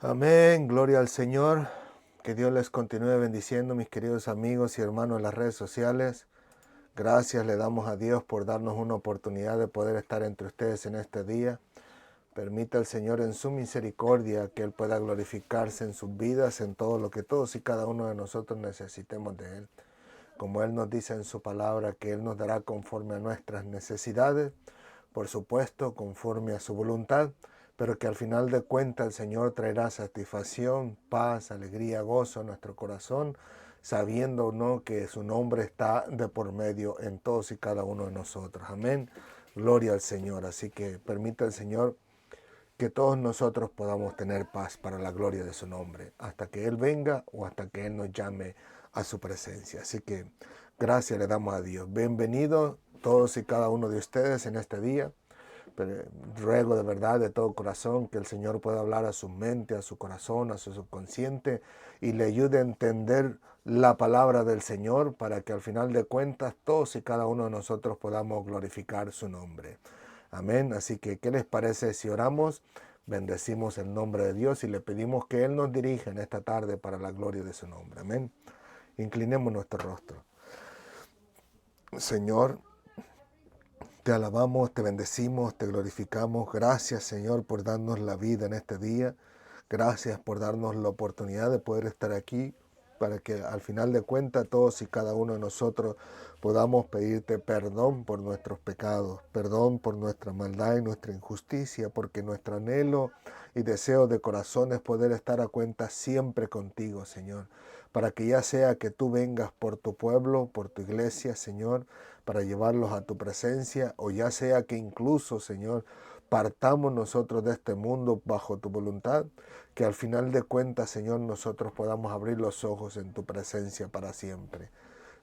Amén, gloria al Señor. Que Dios les continúe bendiciendo, mis queridos amigos y hermanos en las redes sociales. Gracias le damos a Dios por darnos una oportunidad de poder estar entre ustedes en este día. Permita al Señor en su misericordia que Él pueda glorificarse en sus vidas, en todo lo que todos y cada uno de nosotros necesitemos de Él. Como Él nos dice en su palabra, que Él nos dará conforme a nuestras necesidades, por supuesto, conforme a su voluntad, pero que al final de cuentas el Señor traerá satisfacción, paz, alegría, gozo a nuestro corazón, sabiendo no que su nombre está de por medio en todos y cada uno de nosotros. Amén. Gloria al Señor. Así que permita el Señor que todos nosotros podamos tener paz para la gloria de su nombre, hasta que Él venga o hasta que Él nos llame a su presencia. Así que gracias le damos a Dios. Bienvenidos todos y cada uno de ustedes en este día. Pero ruego de verdad, de todo corazón, que el Señor pueda hablar a su mente, a su corazón, a su subconsciente y le ayude a entender la palabra del Señor para que al final de cuentas todos y cada uno de nosotros podamos glorificar su nombre. Amén. Así que, ¿qué les parece si oramos? Bendecimos el nombre de Dios y le pedimos que Él nos dirija en esta tarde para la gloria de su nombre. Amén. Inclinemos nuestro rostro. Señor, te alabamos, te bendecimos, te glorificamos. Gracias, Señor, por darnos la vida en este día. Gracias por darnos la oportunidad de poder estar aquí para que al final de cuentas todos y cada uno de nosotros podamos pedirte perdón por nuestros pecados, perdón por nuestra maldad y nuestra injusticia, porque nuestro anhelo y deseo de corazón es poder estar a cuenta siempre contigo, Señor, para que ya sea que tú vengas por tu pueblo, por tu iglesia, Señor, para llevarlos a tu presencia, o ya sea que incluso, Señor, partamos nosotros de este mundo bajo tu voluntad, que al final de cuentas, Señor, nosotros podamos abrir los ojos en tu presencia para siempre.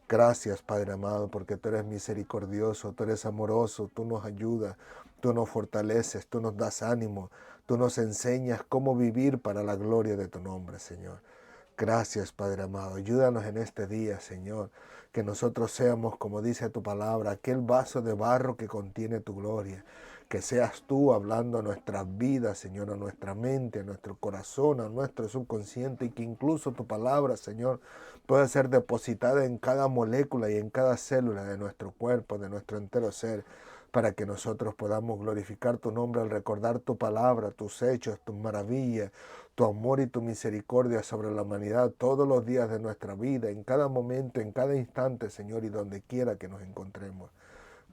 Gracias, Padre amado, porque tú eres misericordioso, tú eres amoroso, tú nos ayudas, tú nos fortaleces, tú nos das ánimo, tú nos enseñas cómo vivir para la gloria de tu nombre, Señor. Gracias, Padre amado. Ayúdanos en este día, Señor, que nosotros seamos, como dice tu palabra, aquel vaso de barro que contiene tu gloria. Que seas tú hablando a nuestras vidas, Señor, a nuestra mente, a nuestro corazón, a nuestro subconsciente, y que incluso tu palabra, Señor, pueda ser depositada en cada molécula y en cada célula de nuestro cuerpo, de nuestro entero ser, para que nosotros podamos glorificar tu nombre al recordar tu palabra, tus hechos, tus maravillas, tu amor y tu misericordia sobre la humanidad todos los días de nuestra vida, en cada momento, en cada instante, Señor, y donde quiera que nos encontremos.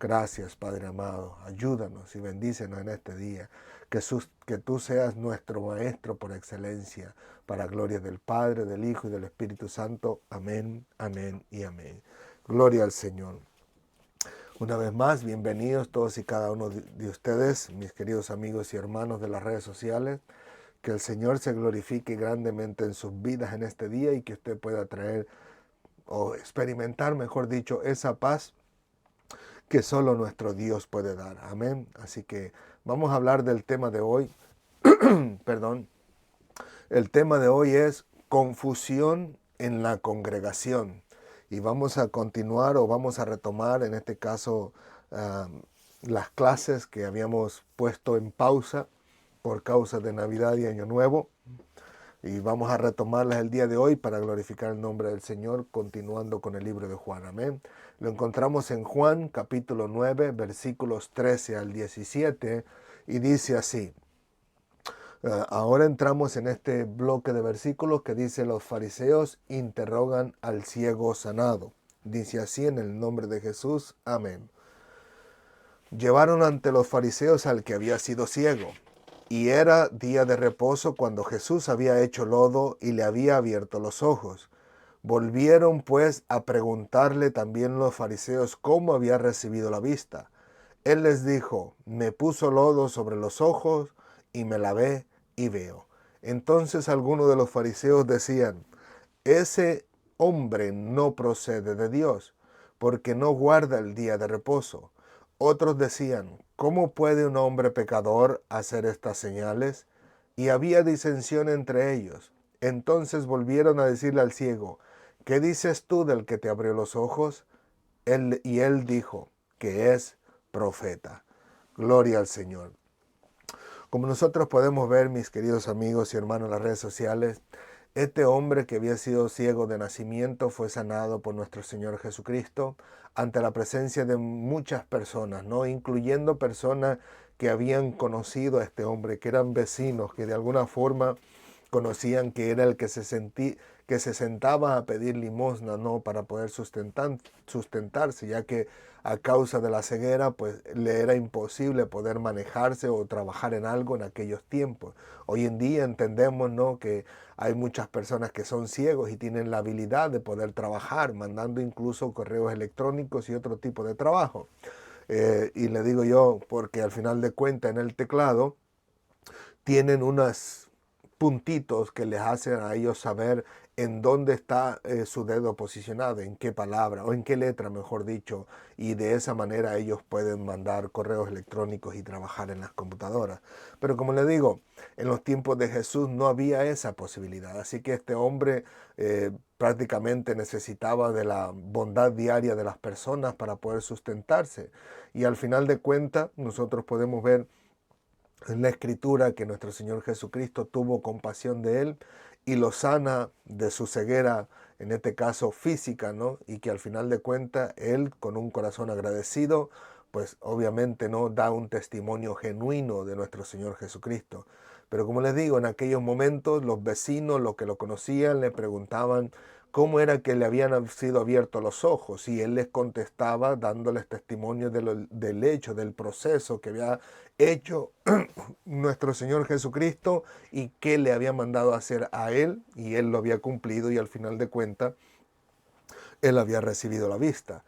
Gracias, Padre amado. Ayúdanos y bendícenos en este día. Que tú seas nuestro Maestro por excelencia, para gloria del Padre, del Hijo y del Espíritu Santo. Amén, amén y amén. Gloria al Señor. Una vez más, bienvenidos todos y cada uno de ustedes, mis queridos amigos y hermanos de las redes sociales. Que el Señor se glorifique grandemente en sus vidas en este día y que usted pueda traer o experimentar, mejor dicho, esa paz que solo nuestro Dios puede dar. Amén. Así que vamos a hablar del tema de hoy. Perdón. El tema de hoy es confusión en la congregación. Y vamos a continuar o vamos a retomar en este caso las clases que habíamos puesto en pausa por causa de Navidad y Año Nuevo. Y vamos a retomarlas el día de hoy para glorificar el nombre del Señor, continuando con el libro de Juan. Amén. Lo encontramos en Juan capítulo 9, versículos 13 al 17, y dice así. Ahora entramos en este bloque de versículos que dice: los fariseos interrogan al ciego sanado. Dice así en el nombre de Jesús. Amén. Llevaron ante los fariseos al que había sido ciego. Y era día de reposo cuando Jesús había hecho lodo y le había abierto los ojos. Volvieron pues a preguntarle también los fariseos cómo había recibido la vista. Él les dijo: me puso lodo sobre los ojos y me lavé y veo. Entonces algunos de los fariseos decían: ese hombre no procede de Dios, porque no guarda el día de reposo. Otros decían: ¿cómo puede un hombre pecador hacer estas señales? Y había disensión entre ellos. Entonces volvieron a decirle al ciego: ¿qué dices tú del que te abrió los ojos? Él dijo que es profeta. Gloria al Señor. Como nosotros podemos ver, mis queridos amigos y hermanos en las redes sociales, este hombre que había sido ciego de nacimiento fue sanado por nuestro Señor Jesucristo ante la presencia de muchas personas, ¿no? Incluyendo personas que habían conocido a este hombre, que eran vecinos, que de alguna forma conocían que era el que que se sentaba a pedir limosna, ¿no? Para poder sustentarse, ya que a causa de la ceguera, pues le era imposible poder manejarse o trabajar en algo en aquellos tiempos. Hoy en día entendemos, ¿no? Que hay muchas personas que son ciegos y tienen la habilidad de poder trabajar, mandando incluso correos electrónicos y otro tipo de trabajo. Y le digo yo, porque al final de cuentas en el teclado tienen unos puntitos que les hacen a ellos saber en dónde está su dedo posicionado, en qué palabra o en qué letra, mejor dicho, y de esa manera ellos pueden mandar correos electrónicos y trabajar en las computadoras. Pero como le digo, en los tiempos de Jesús no había esa posibilidad, así que este hombre prácticamente necesitaba de la bondad diaria de las personas para poder sustentarse. Y al final de cuentas, nosotros podemos ver en la escritura que nuestro Señor Jesucristo tuvo compasión de él y lo sana de su ceguera, en este caso física, ¿no? Y que al final de cuentas él, con un corazón agradecido, pues obviamente no da un testimonio genuino de nuestro Señor Jesucristo. Pero como les digo, en aquellos momentos los vecinos, los que lo conocían, le preguntaban cómo era que le habían sido abiertos los ojos, y él les contestaba dándoles testimonio del hecho, del proceso que había hecho nuestro Señor Jesucristo y qué le había mandado hacer a él, y él lo había cumplido, y al final de cuentas él había recibido la vista.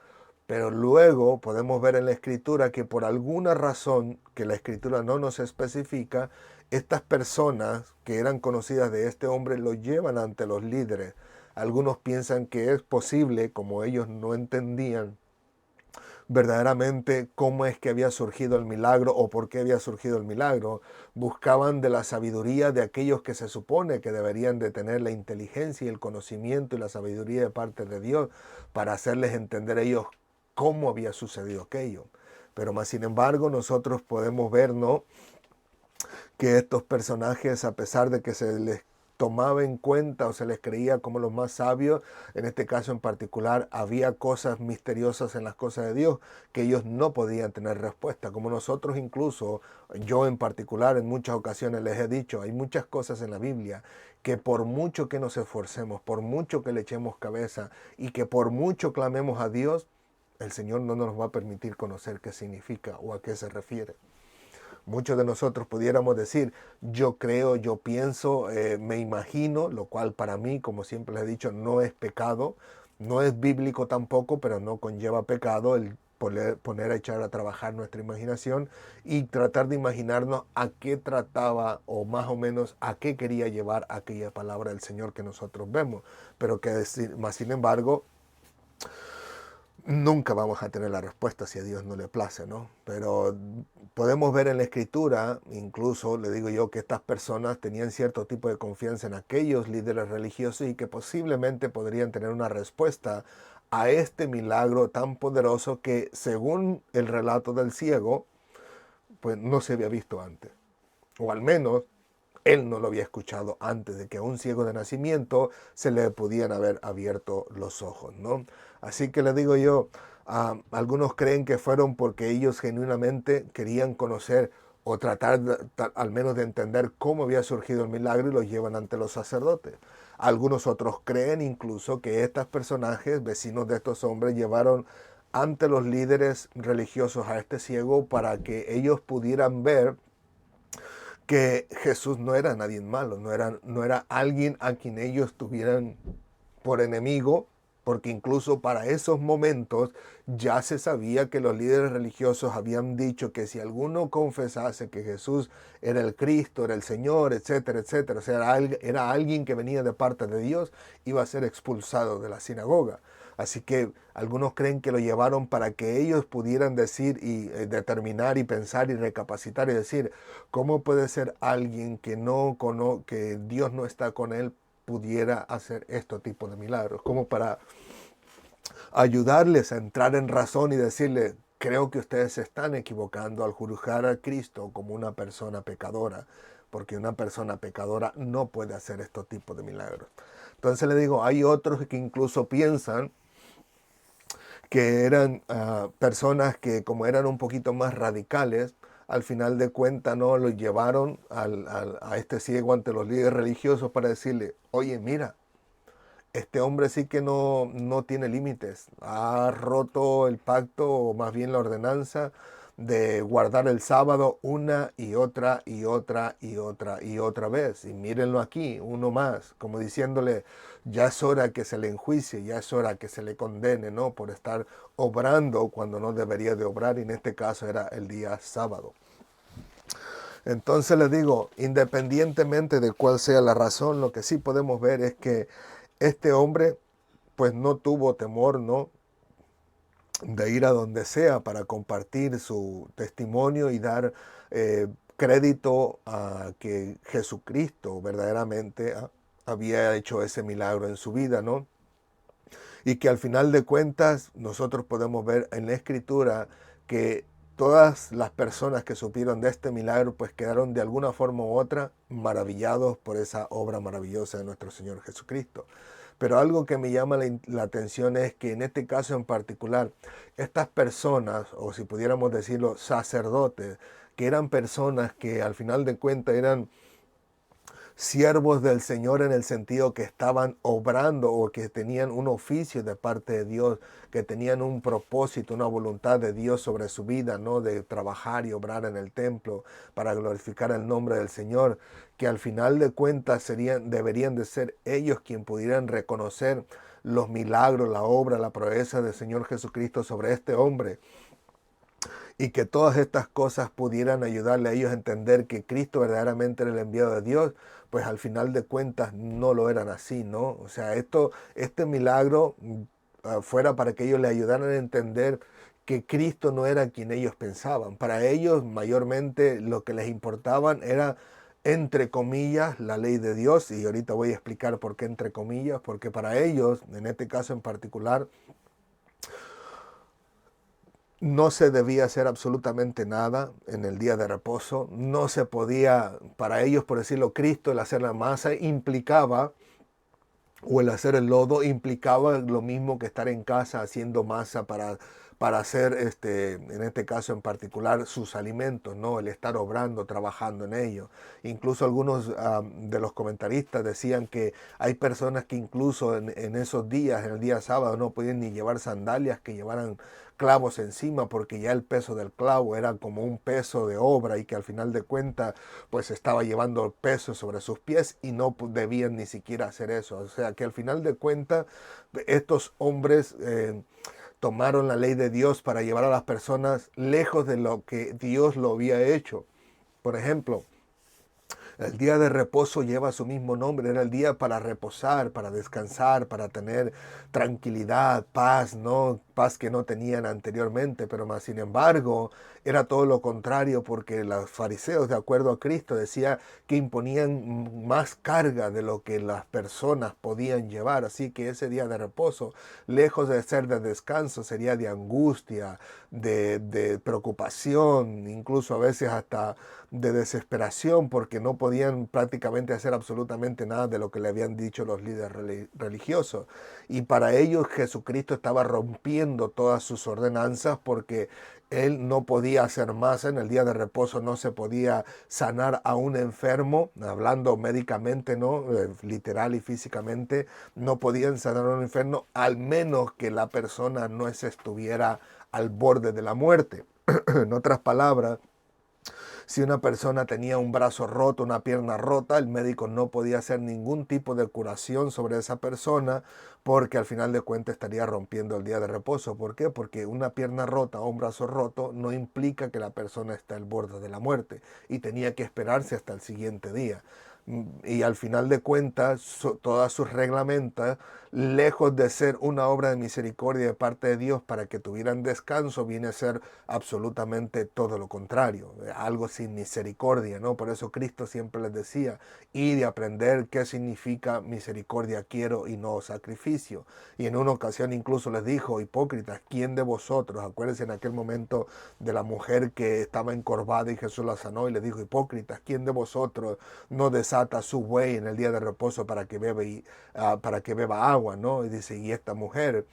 Pero luego podemos ver en la escritura que por alguna razón que la escritura no nos especifica, estas personas que eran conocidas de este hombre lo llevan ante los líderes. Algunos piensan que es posible, como ellos no entendían verdaderamente cómo es que había surgido el milagro o por qué había surgido el milagro. Buscaban de la sabiduría de aquellos que se supone que deberían de tener la inteligencia y el conocimiento y la sabiduría de parte de Dios para hacerles entender a ellos cómo había sucedido aquello. Pero más sin embargo nosotros podemos ver, ¿no?, que estos personajes, a pesar de que se les tomaba en cuenta o se les creía como los más sabios, en este caso en particular había cosas misteriosas en las cosas de Dios que ellos no podían tener respuesta, como nosotros incluso, yo en particular en muchas ocasiones les he dicho, hay muchas cosas en la Biblia que por mucho que nos esforcemos, por mucho que le echemos cabeza y que por mucho clamemos a Dios, el Señor no nos va a permitir conocer qué significa o a qué se refiere. Muchos de nosotros pudiéramos decir, yo creo, yo pienso, me imagino, lo cual para mí, como siempre les he dicho, no es pecado, no es bíblico tampoco, pero no conlleva pecado el poner a echar a trabajar nuestra imaginación y tratar de imaginarnos a qué trataba o más o menos a qué quería llevar aquella palabra del Señor que nosotros vemos, pero que más sin embargo nunca vamos a tener la respuesta si a Dios no le place, ¿no? Pero podemos ver en la escritura, incluso le digo yo, que estas personas tenían cierto tipo de confianza en aquellos líderes religiosos y que posiblemente podrían tener una respuesta a este milagro tan poderoso que, según el relato del ciego, pues no se había visto antes. O al menos él no lo había escuchado antes de que a un ciego de nacimiento se le pudieran haber abierto los ojos, ¿no? Así que le digo yo, algunos creen que fueron porque ellos genuinamente querían conocer o tratar al menos de entender cómo había surgido el milagro y los llevan ante los sacerdotes. Algunos otros creen incluso que estos personajes, vecinos de estos hombres, llevaron ante los líderes religiosos a este ciego para que ellos pudieran ver que Jesús no era nadie malo, no era alguien a quien ellos tuvieran por enemigo, porque incluso para esos momentos ya se sabía que los líderes religiosos habían dicho que si alguno confesase que Jesús era el Cristo, era el Señor, etcétera, etcétera, o sea, era alguien que venía de parte de Dios, iba a ser expulsado de la sinagoga. Así que algunos creen que lo llevaron para que ellos pudieran decir y determinar y pensar y recapacitar y decir, ¿cómo puede ser alguien que Dios no está con él pudiera hacer este tipo de milagros? Como para ayudarles a entrar en razón y decirles, creo que ustedes se están equivocando al juzgar a Cristo como una persona pecadora, porque una persona pecadora no puede hacer estos tipos de milagros. Entonces le digo, hay otros que incluso piensan que eran personas que como eran un poquito más radicales, al final de cuentas no lo llevaron a este ciego ante los líderes religiosos para decirle, oye, mira, este hombre sí que no tiene límites, ha roto el pacto o más bien la ordenanza de guardar el sábado una y otra y otra y otra y otra vez. Y mírenlo aquí, uno más, como diciéndole, ya es hora que se le enjuicie, ya es hora que se le condene, ¿no? Por estar obrando cuando no debería de obrar, y en este caso era el día sábado. Entonces les digo, independientemente de cuál sea la razón, lo que sí podemos ver es que este hombre pues no tuvo temor, ¿no?, de ir a donde sea para compartir su testimonio y dar crédito a que Jesucristo verdaderamente había hecho ese milagro en su vida, ¿no? Y que al final de cuentas nosotros podemos ver en la Escritura que todas las personas que supieron de este milagro pues quedaron de alguna forma u otra maravillados por esa obra maravillosa de nuestro Señor Jesucristo. Pero algo que me llama la atención es que en este caso en particular, estas personas, o si pudiéramos decirlo, sacerdotes, que eran personas que al final de cuentas eran siervos del Señor en el sentido que estaban obrando o que tenían un oficio de parte de Dios, que tenían un propósito, una voluntad de Dios sobre su vida, ¿no? De trabajar y obrar en el templo para glorificar el nombre del Señor, que al final de cuentas deberían de ser ellos quienes pudieran reconocer los milagros, la obra, la proeza del Señor Jesucristo sobre este hombre, y que todas estas cosas pudieran ayudarle a ellos a entender que Cristo verdaderamente era el enviado de Dios, pues al final de cuentas no lo eran así, ¿no? O sea, este milagro fuera para que ellos le ayudaran a entender que Cristo no era quien ellos pensaban. Para ellos mayormente lo que les importaban era, entre comillas, la ley de Dios, y ahorita voy a explicar por qué entre comillas, porque para ellos, en este caso en particular, no se debía hacer absolutamente nada en el día de reposo. No se podía, para ellos, por decirlo, Cristo, el hacer la masa implicaba, o el hacer el lodo implicaba lo mismo que estar en casa haciendo masa para hacer, en este caso en particular, sus alimentos, ¿no? El estar obrando, trabajando en ello. Incluso algunos de los comentaristas decían que hay personas que incluso en esos días, en el día sábado, no podían ni llevar sandalias que llevaran clavos encima, porque ya el peso del clavo era como un peso de obra, y que al final de cuentas pues estaba llevando el peso sobre sus pies y no debían ni siquiera hacer eso. O sea que al final de cuentas estos hombres tomaron la ley de Dios para llevar a las personas lejos de lo que Dios lo había hecho. Por ejemplo, el día de reposo lleva su mismo nombre, era el día para reposar, para descansar, para tener tranquilidad, paz, ¿no? Paz que no tenían anteriormente, pero más sin embargo era todo lo contrario, porque los fariseos, de acuerdo a Cristo, decía que imponían más carga de lo que las personas podían llevar. Así que ese día de reposo, lejos de ser de descanso, sería de angustia, de preocupación, incluso a veces hasta de desesperación, porque no podían prácticamente hacer absolutamente nada de lo que le habían dicho los líderes religiosos. Y para ellos Jesucristo estaba rompiendo todas sus ordenanzas, porque él no podía hacer más. En el día de reposo no se podía sanar a un enfermo, hablando médicamente, ¿no? Literal y físicamente, no podían sanar a un enfermo, al menos que la persona no estuviera al borde de la muerte. En otras palabras, si una persona tenía un brazo roto, una pierna rota, el médico no podía hacer ningún tipo de curación sobre esa persona, porque al final de cuentas estaría rompiendo el día de reposo. ¿Por qué? Porque una pierna rota o un brazo roto no implica que la persona esté al borde de la muerte, y tenía que esperarse hasta el siguiente día. Y al final de cuentas, todas sus reglamentos, lejos de ser una obra de misericordia de parte de Dios para que tuvieran descanso, viene a ser absolutamente todo lo contrario, algo sin misericordia, ¿no? Por eso Cristo siempre les decía, y de aprender qué significa misericordia quiero y no sacrificio. Y en una ocasión incluso les dijo, hipócritas, ¿quién de vosotros? Acuérdense en aquel momento de la mujer que estaba encorvada y Jesús la sanó y le dijo, hipócritas, ¿quién de vosotros no desata su buey en el día de reposo para que para que beba agua, ¿no? Y dice, y esta mujer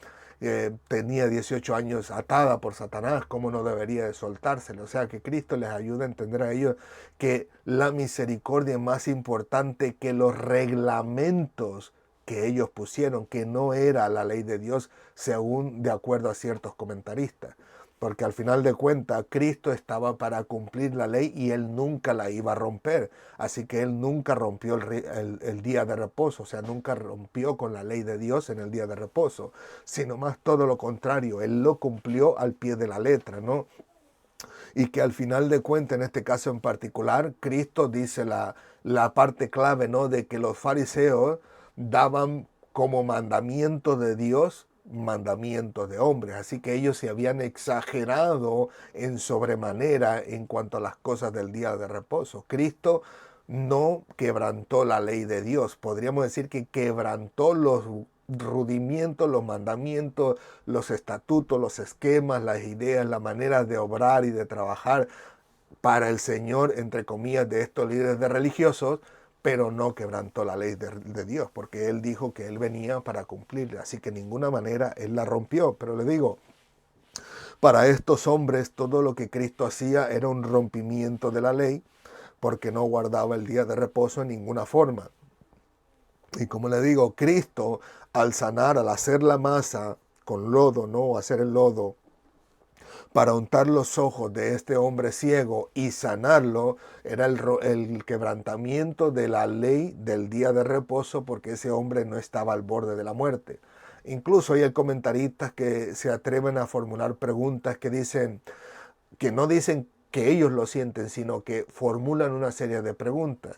tenía 18 años atada por Satanás, ¿cómo no debería de soltársela? O sea, que Cristo les ayuda a entender a ellos que la misericordia es más importante que los reglamentos que ellos pusieron, que no era la ley de Dios, según de acuerdo a ciertos comentaristas. Porque al final de cuentas, Cristo estaba para cumplir la ley y Él nunca la iba a romper. Así que Él nunca rompió el día de reposo, o sea, nunca rompió con la ley de Dios en el día de reposo, sino más todo lo contrario, Él lo cumplió al pie de la letra, ¿no? Y que al final de cuentas, en este caso en particular, Cristo dice la parte clave, ¿no? De que los fariseos daban como mandamiento de Dios mandamientos de hombres, así que ellos se habían exagerado en sobremanera en cuanto a las cosas del día de reposo. Cristo no quebrantó la ley de Dios, podríamos decir que quebrantó los rudimientos, los mandamientos, los estatutos, los esquemas, las ideas, la manera de obrar y de trabajar para el Señor, entre comillas, de estos líderes de religiosos, pero no quebrantó la ley de Dios, porque Él dijo que Él venía para cumplirla, así que de ninguna manera Él la rompió. Pero le digo, para estos hombres todo lo que Cristo hacía era un rompimiento de la ley, porque no guardaba el día de reposo en ninguna forma. Y como le digo, Cristo al sanar, al hacer la masa con lodo, ¿no? Hacer el lodo para untar los ojos de este hombre ciego y sanarlo, era el quebrantamiento de la ley del día de reposo, porque ese hombre no estaba al borde de la muerte. Incluso hay comentaristas que se atreven a formular preguntas que no dicen que ellos lo sienten, sino que formulan una serie de preguntas.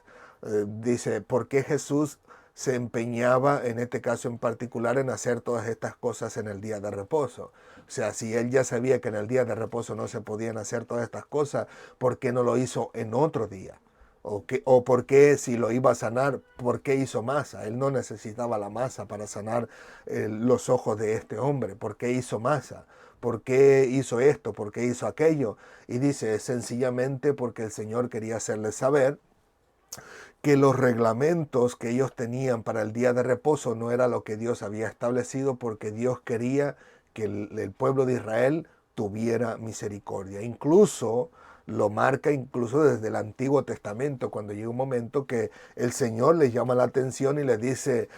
Dice, ¿por qué Jesús se empeñaba, en este caso en particular, en hacer todas estas cosas en el día de reposo? O sea, si él ya sabía que en el día de reposo no se podían hacer todas estas cosas, ¿por qué no lo hizo en otro día? O por qué si lo iba a sanar, ¿por qué hizo masa? Él no necesitaba la masa para sanar los ojos de este hombre. ¿Por qué hizo masa? ¿Por qué hizo esto? ¿Por qué hizo aquello? Y dice, sencillamente porque el Señor quería hacerles saber que los reglamentos que ellos tenían para el día de reposo no era lo que Dios había establecido, porque Dios quería que el pueblo de Israel tuviera misericordia. Incluso lo marca incluso desde el Antiguo Testamento, cuando llega un momento que el Señor les llama la atención y les dice,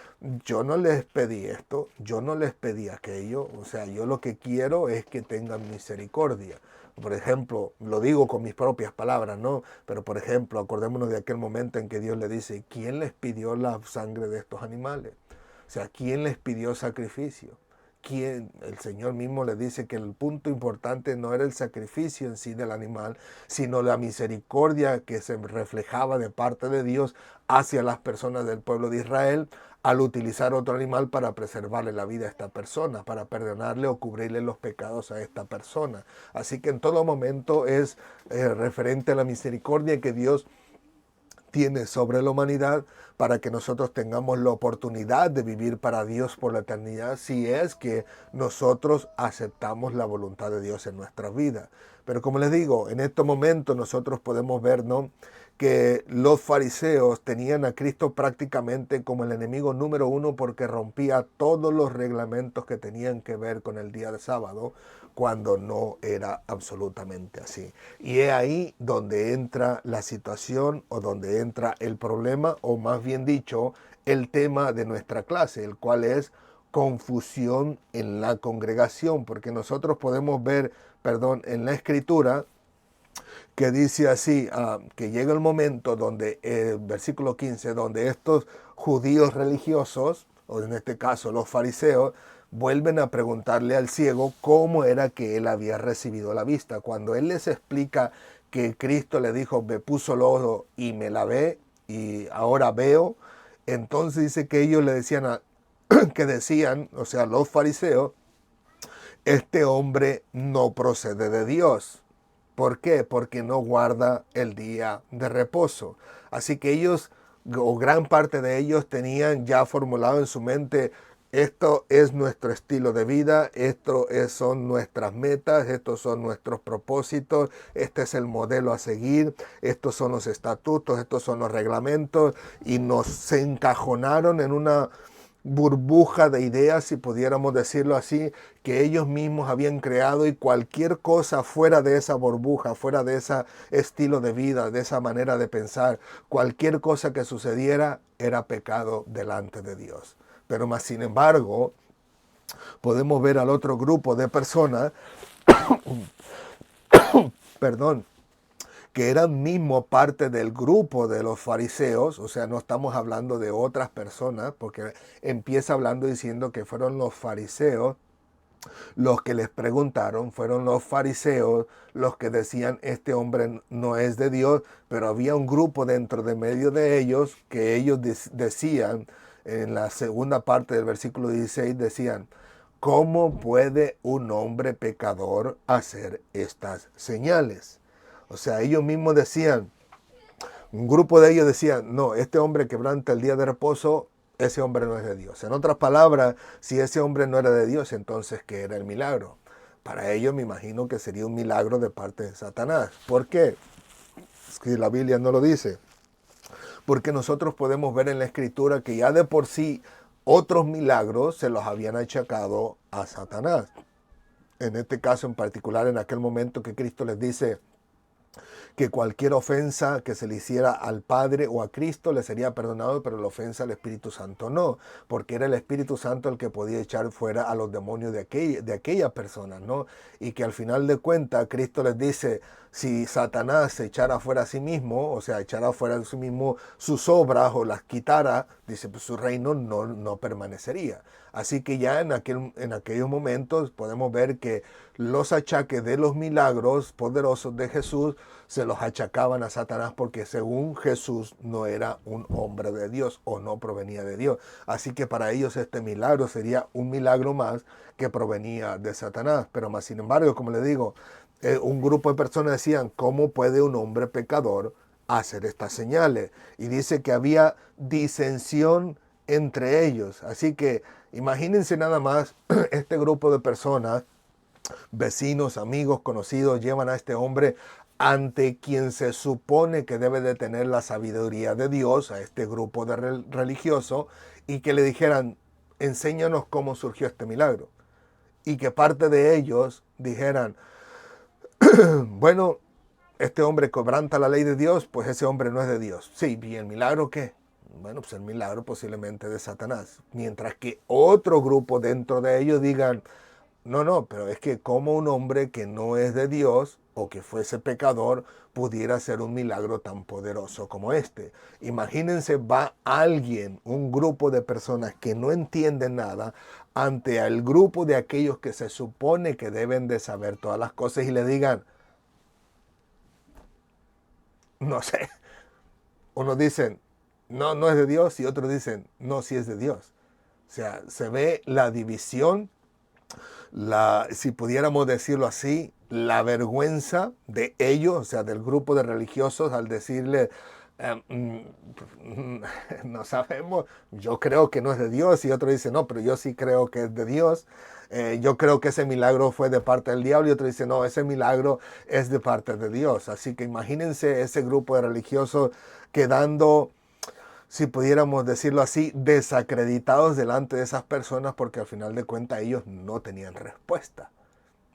yo no les pedí esto, yo no les pedí aquello, o sea, yo lo que quiero es que tengan misericordia. Por ejemplo, lo digo con mis propias palabras, ¿no? Pero por ejemplo, acordémonos de aquel momento en que Dios le dice, ¿quién les pidió la sangre de estos animales? O sea, ¿quién les pidió sacrificio? ¿Quién? El Señor mismo le dice que el punto importante no era el sacrificio en sí del animal, sino la misericordia que se reflejaba de parte de Dios hacia las personas del pueblo de Israel al utilizar otro animal para preservarle la vida a esta persona, para perdonarle o cubrirle los pecados a esta persona. Así que en todo momento es referente a la misericordia que Dios tiene sobre la humanidad para que nosotros tengamos la oportunidad de vivir para Dios por la eternidad, si es que nosotros aceptamos la voluntad de Dios en nuestra vida. Pero como les digo, en estos momentos nosotros podemos ver, ¿no?, que los fariseos tenían a Cristo prácticamente como el enemigo número uno, porque rompía todos los reglamentos que tenían que ver con el día de sábado, cuando no era absolutamente así. Y es ahí donde entra la situación, o donde entra el problema, o más bien dicho, el tema de nuestra clase, el cual es confusión en la congregación, porque nosotros podemos ver, en la escritura, que dice así, que llega el momento donde, versículo 15, donde estos judíos religiosos, o en este caso los fariseos, vuelven a preguntarle al ciego cómo era que él había recibido la vista. Cuando él les explica que Cristo le dijo, me puso lodo y me lavé, y ahora veo. Entonces dice que ellos le decían, que decían, o sea, los fariseos, este hombre no procede de Dios. ¿Por qué? Porque no guarda el día de reposo. Así que ellos, o gran parte de ellos, tenían ya formulado en su mente: esto es nuestro estilo de vida, son nuestras metas, estos son nuestros propósitos, este es el modelo a seguir, estos son los estatutos, estos son los reglamentos, y se encajonaron en una burbuja de ideas, si pudiéramos decirlo así, que ellos mismos habían creado, y cualquier cosa fuera de esa burbuja, fuera de ese estilo de vida, de esa manera de pensar, cualquier cosa que sucediera era pecado delante de Dios. Pero más sin embargo, podemos ver al otro grupo de personas, perdón, que eran mismo parte del grupo de los fariseos. O sea, no estamos hablando de otras personas, porque empieza hablando diciendo que fueron los fariseos los que les preguntaron, fueron los fariseos los que decían: este hombre no es de Dios. Pero había un grupo dentro de medio de ellos que ellos decían, en la segunda parte del versículo 16, decían: ¿cómo puede un hombre pecador hacer estas señales? O sea, ellos mismos decían, un grupo de ellos decían: no, este hombre quebranta el día de reposo, ese hombre no es de Dios. En otras palabras, si ese hombre no era de Dios, entonces ¿qué era el milagro? Para ellos me imagino que sería un milagro de parte de Satanás. ¿Por qué? Es que la Biblia no lo dice. Porque nosotros podemos ver en la Escritura que ya de por sí otros milagros se los habían achacado a Satanás. En este caso en particular, en aquel momento que Cristo les dice que cualquier ofensa que se le hiciera al Padre o a Cristo le sería perdonado, pero la ofensa al Espíritu Santo no, porque era el Espíritu Santo el que podía echar fuera a los demonios de aquellas personas, ¿no? Y que al final de cuentas Cristo les dice: si Satanás se echara fuera a sí mismo, o sea, echara fuera de sí mismo sus obras o las quitara, dice, pues su reino no permanecería. Así que ya en aquellos momentos podemos ver que los achaques de los milagros poderosos de Jesús se los achacaban a Satanás, porque según Jesús no era un hombre de Dios o no provenía de Dios. Así que para ellos este milagro sería un milagro más que provenía de Satanás. Pero más sin embargo, como le digo, un grupo de personas decían: ¿cómo puede un hombre pecador hacer estas señales? Y dice que había disensión entre ellos. Así que imagínense nada más, este grupo de personas, vecinos, amigos, conocidos, llevan a este hombre ante quien se supone que debe de tener la sabiduría de Dios, a este grupo de religioso, y que le dijeran: enséñanos cómo surgió este milagro. Y que parte de ellos dijeran: bueno, este hombre quebranta la ley de Dios, pues ese hombre no es de Dios. Sí, ¿y el milagro qué? Bueno, pues el milagro posiblemente de Satanás. Mientras que otro grupo dentro de ellos digan: no, pero es que como un hombre que no es de Dios o que fuese pecador pudiera hacer un milagro tan poderoso como este. Imagínense, va alguien, un grupo de personas que no entienden nada, ante el grupo de aquellos que se supone que deben de saber todas las cosas, y le digan: no sé. Unos dicen: no es de Dios, y otros dicen: no, sí es de Dios. O sea, se ve la división, si pudiéramos decirlo así, la vergüenza de ellos, o sea, del grupo de religiosos, al decirle: no sabemos, yo creo que no es de Dios, y otro dice: no, pero yo sí creo que es de Dios. Yo creo que ese milagro fue de parte del diablo, y otro dice: no, ese milagro es de parte de Dios. Así que imagínense ese grupo de religiosos quedando, si pudiéramos decirlo así, desacreditados delante de esas personas, porque al final de cuentas ellos no tenían respuesta.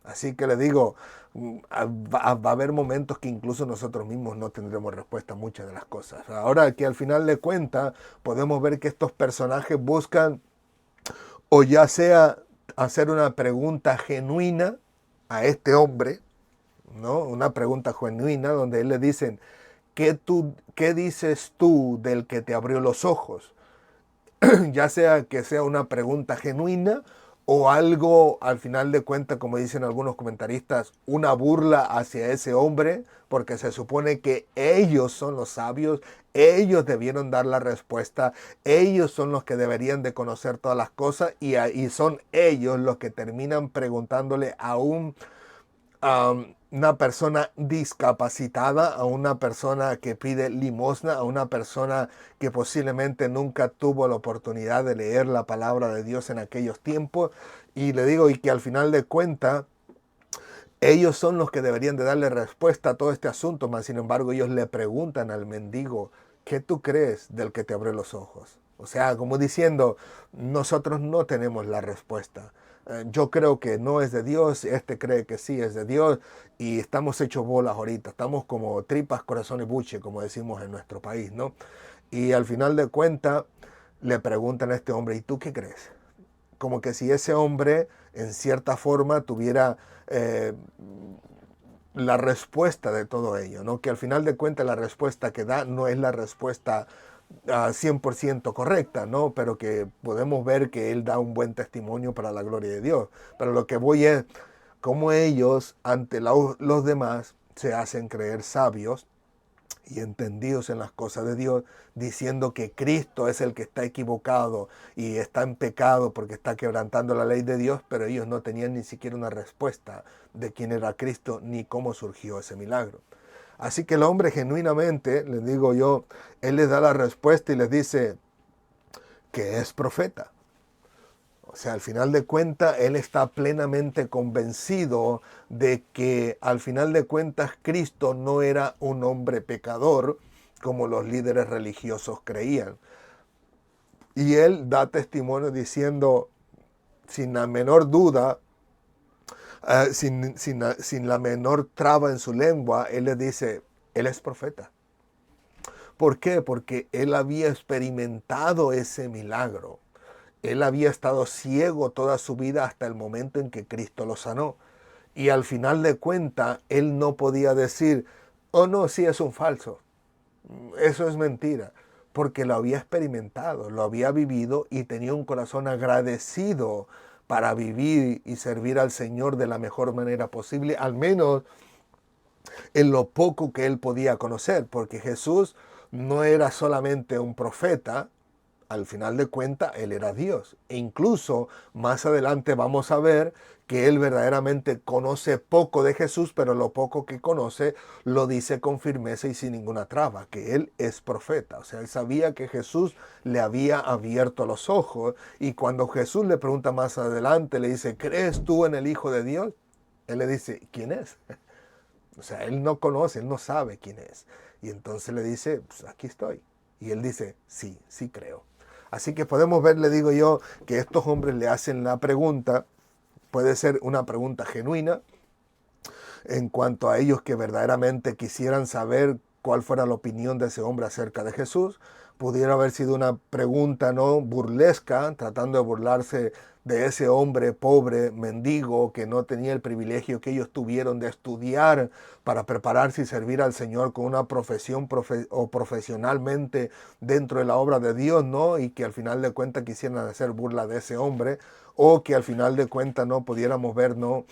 Así que le digo, va a haber momentos que incluso nosotros mismos no tendremos respuesta a muchas de las cosas. Ahora que al final de cuentas podemos ver que estos personajes buscan, o ya sea hacer una pregunta genuina a este hombre, ¿no? Una pregunta genuina donde él le dicen: ¿qué dices tú del que te abrió los ojos? Ya sea que sea una pregunta genuina o algo, al final de cuentas, como dicen algunos comentaristas, una burla hacia ese hombre, porque se supone que ellos son los sabios, ellos debieron dar la respuesta, ellos son los que deberían de conocer todas las cosas y son ellos los que terminan preguntándole a una persona discapacitada, a una persona que pide limosna, a una persona que posiblemente nunca tuvo la oportunidad de leer la palabra de Dios en aquellos tiempos. Y le digo, y que al final de cuentas, ellos son los que deberían de darle respuesta a todo este asunto, mas sin embargo ellos le preguntan al mendigo, ¿qué tú crees del que te abrió los ojos? O sea, como diciendo, nosotros no tenemos la respuesta. Yo creo que no es de Dios, este cree que sí es de Dios y estamos hechos bolas ahorita, estamos como tripas, corazones, buche, como decimos en nuestro país, ¿no? Y al final de cuentas le preguntan a este hombre, ¿y tú qué crees? Como que si ese hombre en cierta forma tuviera eh, la respuesta de todo ello, ¿no? Que al final de cuentas la respuesta que da no es la respuesta 100% correcta, ¿no? Pero que podemos ver que él da un buen testimonio para la gloria de Dios. Pero lo que voy es cómo ellos ante los demás se hacen creer sabios y entendidos en las cosas de Dios, diciendo que Cristo es el que está equivocado y está en pecado porque está quebrantando la ley de Dios, pero ellos no tenían ni siquiera una respuesta de quién era Cristo ni cómo surgió ese milagro. Así que el hombre genuinamente, les digo yo, él les da la respuesta y les dice que es profeta. O sea, al final de cuentas, él está plenamente convencido de que al final de cuentas Cristo no era un hombre pecador como los líderes religiosos creían. Y él da testimonio diciendo, sin la menor duda, sin la menor traba en su lengua, él le dice, él es profeta. ¿Por qué? Porque él había experimentado ese milagro. Él había estado ciego toda su vida hasta el momento en que Cristo lo sanó. Y al final de cuentas, él no podía decir, oh no, sí es un falso. Eso es mentira. Porque lo había experimentado, lo había vivido y tenía un corazón agradecido para vivir y servir al Señor de la mejor manera posible, al menos en lo poco que él podía conocer. Porque Jesús no era solamente un profeta, al final de cuentas, él era Dios. E incluso más adelante vamos a ver que él verdaderamente conoce poco de Jesús, pero lo poco que conoce lo dice con firmeza y sin ninguna traba, que él es profeta. O sea, él sabía que Jesús le había abierto los ojos y cuando Jesús le pregunta más adelante, le dice, ¿crees tú en el Hijo de Dios? Él le dice, ¿quién es? O sea, él no conoce, él no sabe quién es. Y entonces le dice, pues aquí estoy. Y él dice, sí, sí creo. Así que podemos ver, le digo yo, que estos hombres le hacen la pregunta, puede ser una pregunta genuina, en cuanto a ellos que verdaderamente quisieran saber cuál fuera la opinión de ese hombre acerca de Jesús. Pudiera haber sido una pregunta no burlesca, tratando de burlarse de ese hombre pobre, mendigo, que no tenía el privilegio que ellos tuvieron de estudiar para prepararse y servir al Señor con una profesión o profesionalmente dentro de la obra de Dios, ¿no? Y que al final de cuentas quisieran hacer burla de ese hombre, o que al final de cuentas no pudiéramos ver, ¿no?,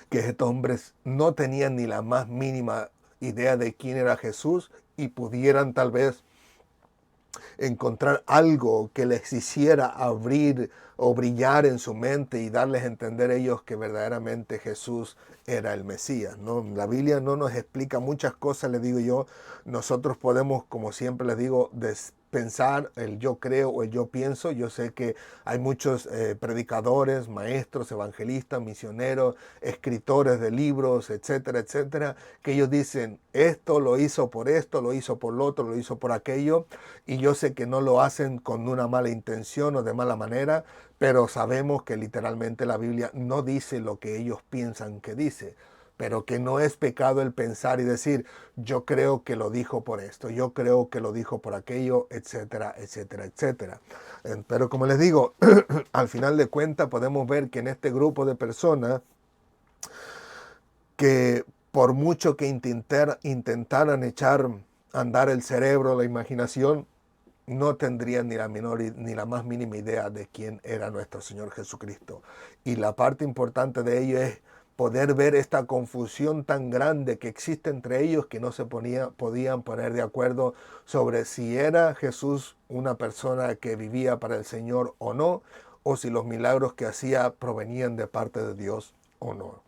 que estos hombres no tenían ni la más mínima idea de quién era Jesús y pudieran tal vez encontrar algo que les hiciera abrir o brillar en su mente y darles a entender ellos que verdaderamente Jesús era el Mesías, ¿no? La Biblia no nos explica muchas cosas, les digo yo. Nosotros podemos, como siempre les digo, pensar el yo creo o el yo pienso. Yo sé que hay muchos predicadores, maestros, evangelistas, misioneros, escritores de libros, etcétera, etcétera, que ellos dicen, esto lo hizo por esto, lo hizo por lo otro, lo hizo por aquello, y yo sé que no lo hacen con una mala intención o de mala manera, pero sabemos que literalmente la Biblia no dice lo que ellos piensan que dice, pero que no es pecado el pensar y decir, yo creo que lo dijo por esto, yo creo que lo dijo por aquello, etcétera, etcétera, etcétera. Pero como les digo, al final de cuentas podemos ver que en este grupo de personas que por mucho que intentaran echar a andar el cerebro, la imaginación, no tendrían ni la más mínima idea de quién era nuestro Señor Jesucristo. Y la parte importante de ello es poder ver esta confusión tan grande que existe entre ellos, que no se podían poner de acuerdo sobre si era Jesús una persona que vivía para el Señor o no, o si los milagros que hacía provenían de parte de Dios o no.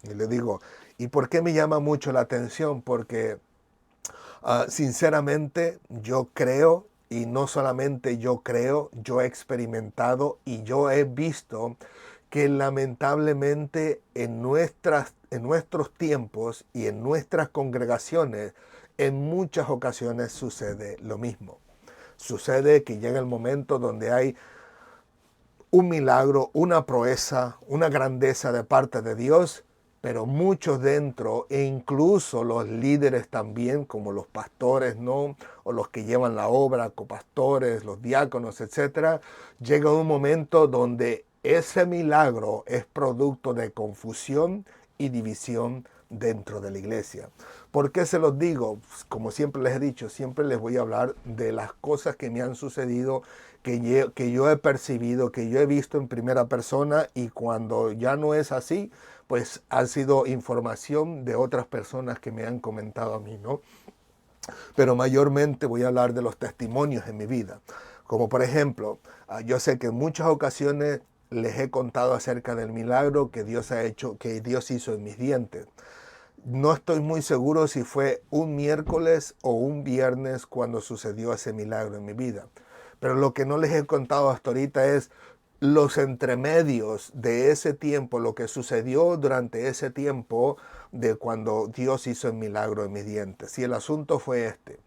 Y le digo, ¿y por qué me llama mucho la atención? Porque sinceramente yo creo, y no solamente yo creo, yo he experimentado y yo he visto que lamentablemente en nuestros tiempos y en nuestras congregaciones en muchas ocasiones sucede lo mismo. Sucede que llega el momento donde hay un milagro, una proeza, una grandeza de parte de Dios, pero muchos dentro, e incluso los líderes también, como los pastores, ¿no? O los que llevan la obra, copastores, los diáconos, etcétera, llega un momento donde ese milagro es producto de confusión y división dentro de la iglesia. ¿Por qué se los digo? Como siempre les he dicho, siempre les voy a hablar de las cosas que me han sucedido, que yo he percibido, que yo he visto en primera persona, y cuando ya no es así, pues ha sido información de otras personas que me han comentado a mí, ¿no? Pero mayormente voy a hablar de los testimonios en mi vida. Como por ejemplo, yo sé que en muchas ocasiones les he contado acerca del milagro que Dios ha hecho, que Dios hizo en mis dientes. No estoy muy seguro si fue un miércoles o un viernes cuando sucedió ese milagro en mi vida. Pero lo que no les he contado hasta ahorita es los entremedios de ese tiempo, lo que sucedió durante ese tiempo de cuando Dios hizo el milagro en mis dientes. Y el asunto fue este.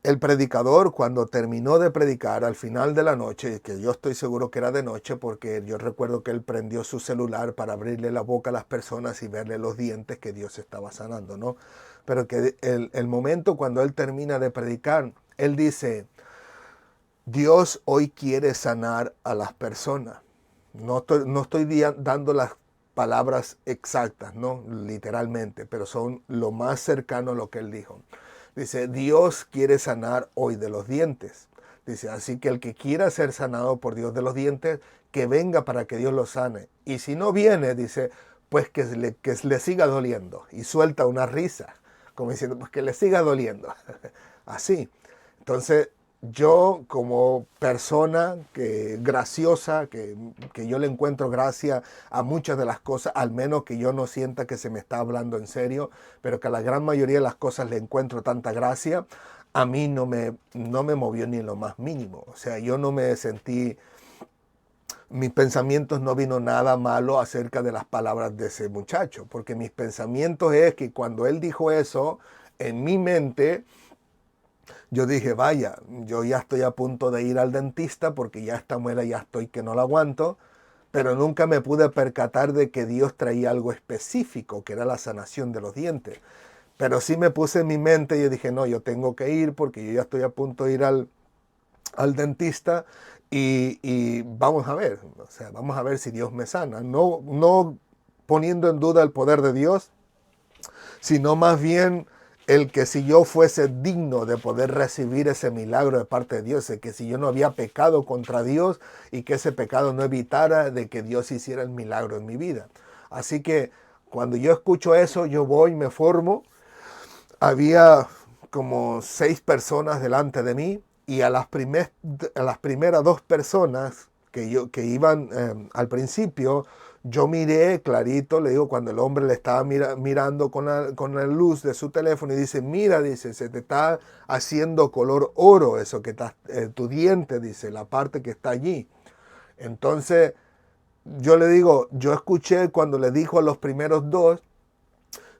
El predicador, cuando terminó de predicar al final de la noche, que yo estoy seguro que era de noche porque yo recuerdo que él prendió su celular para abrirle la boca a las personas y verle los dientes que Dios estaba sanando, ¿no? Pero que el momento cuando él termina de predicar, él dice, Dios hoy quiere sanar a las personas. No estoy dando las palabras exactas, ¿no? Literalmente, pero son lo más cercano a lo que él dijo. Dice, Dios quiere sanar hoy de los dientes. Dice, así que el que quiera ser sanado por Dios de los dientes, que venga para que Dios lo sane. Y si no viene, dice, pues que le siga doliendo. Y suelta una risa, como diciendo, pues que le siga doliendo. Así. Entonces, yo como persona graciosa, que yo le encuentro gracia a muchas de las cosas, al menos que yo no sienta que se me está hablando en serio, pero que a la gran mayoría de las cosas le encuentro tanta gracia, a mí no me movió ni en lo más mínimo. O sea, yo no me sentí, mis pensamientos no vino nada malo acerca de las palabras de ese muchacho, porque mis pensamientos es que cuando él dijo eso, en mi mente, yo dije, vaya, yo ya estoy a punto de ir al dentista porque ya esta muela ya estoy que no la aguanto, pero nunca me pude percatar de que Dios traía algo específico, que era la sanación de los dientes. Pero sí me puse en mi mente y yo dije, no, yo tengo que ir porque yo ya estoy a punto de ir al dentista y vamos a ver, o sea, vamos a ver si Dios me sana. No poniendo en duda el poder de Dios, sino más bien el que si yo fuese digno de poder recibir ese milagro de parte de Dios, el que si yo no había pecado contra Dios y que ese pecado no evitara de que Dios hiciera el milagro en mi vida. Así que cuando yo escucho eso, yo voy, me formo. Había como 6 personas delante de mí y a las primeras 2 personas que iban al principio, yo miré clarito, le digo, cuando el hombre le estaba mirando con la luz de su teléfono y dice, mira, dice, se te está haciendo color oro eso que está, tu diente, dice, la parte que está allí. Entonces, yo le digo, yo escuché cuando le dijo a los primeros 2,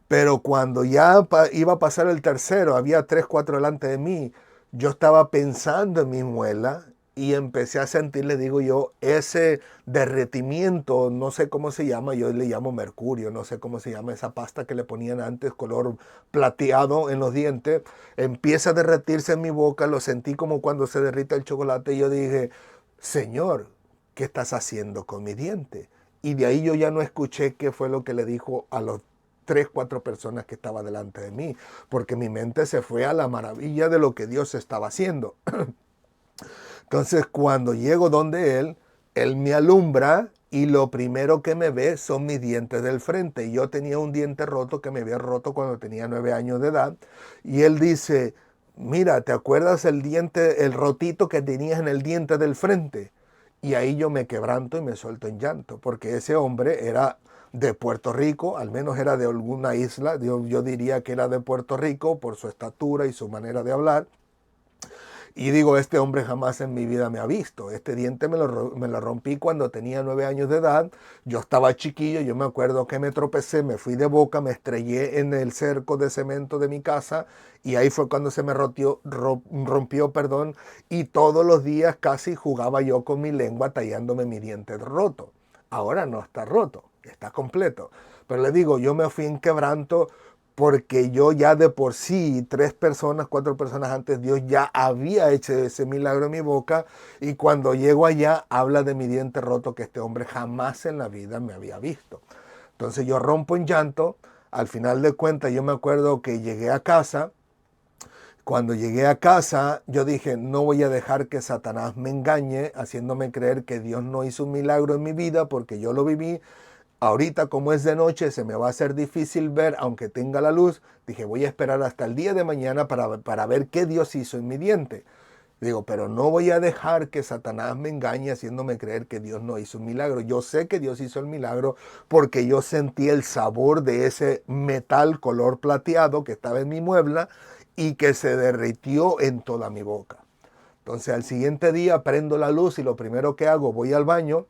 pero cuando ya iba a pasar el tercero, había 3, 4 delante de mí, yo estaba pensando en mi muela y empecé a sentir, le digo yo, ese derretimiento, no sé cómo se llama, yo le llamo mercurio, no sé cómo se llama esa pasta que le ponían antes, color plateado en los dientes, empieza a derretirse en mi boca, lo sentí como cuando se derrita el chocolate y yo dije, Señor, ¿qué estás haciendo con mi diente? Y de ahí yo ya no escuché qué fue lo que le dijo a los 3, 4 personas que estaban delante de mí, porque mi mente se fue a la maravilla de lo que Dios estaba haciendo. Entonces, cuando llego donde Él me alumbra y lo primero que me ve son mis dientes del frente. Y yo tenía un diente roto que me había roto cuando tenía 9 años de edad. Y Él dice, mira, ¿te acuerdas el diente, el rotito que tenías en el diente del frente? Y ahí yo me quebranto y me suelto en llanto, porque ese hombre era de Puerto Rico, al menos era de alguna isla. Yo diría que era de Puerto Rico por su estatura y su manera de hablar. Y digo, este hombre jamás en mi vida me ha visto. Este diente me lo rompí cuando tenía 9 años de edad. Yo estaba chiquillo, yo me acuerdo que me tropecé, me fui de boca, me estrellé en el cerco de cemento de mi casa y ahí fue cuando se me rompió, perdón, y todos los días casi jugaba yo con mi lengua tallándome mi diente roto. Ahora no está roto, está completo. Pero le digo, yo me fui en quebranto porque yo ya de por sí, 3 personas, 4 personas antes, Dios ya había hecho ese milagro en mi boca, y cuando llego allá habla de mi diente roto que este hombre jamás en la vida me había visto. Entonces yo rompo en llanto. Al final de cuentas yo me acuerdo que llegué a casa. Cuando llegué a casa, yo dije, no voy a dejar que Satanás me engañe, haciéndome creer que Dios no hizo un milagro en mi vida, porque yo lo viví. Ahorita, como es de noche, se me va a hacer difícil ver, aunque tenga la luz. Dije, voy a esperar hasta el día de mañana para ver qué Dios hizo en mi diente. Digo, pero no voy a dejar que Satanás me engañe haciéndome creer que Dios no hizo un milagro. Yo sé que Dios hizo el milagro porque yo sentí el sabor de ese metal color plateado que estaba en mi muela y que se derritió en toda mi boca. Entonces al siguiente día prendo la luz y lo primero que hago, voy al baño,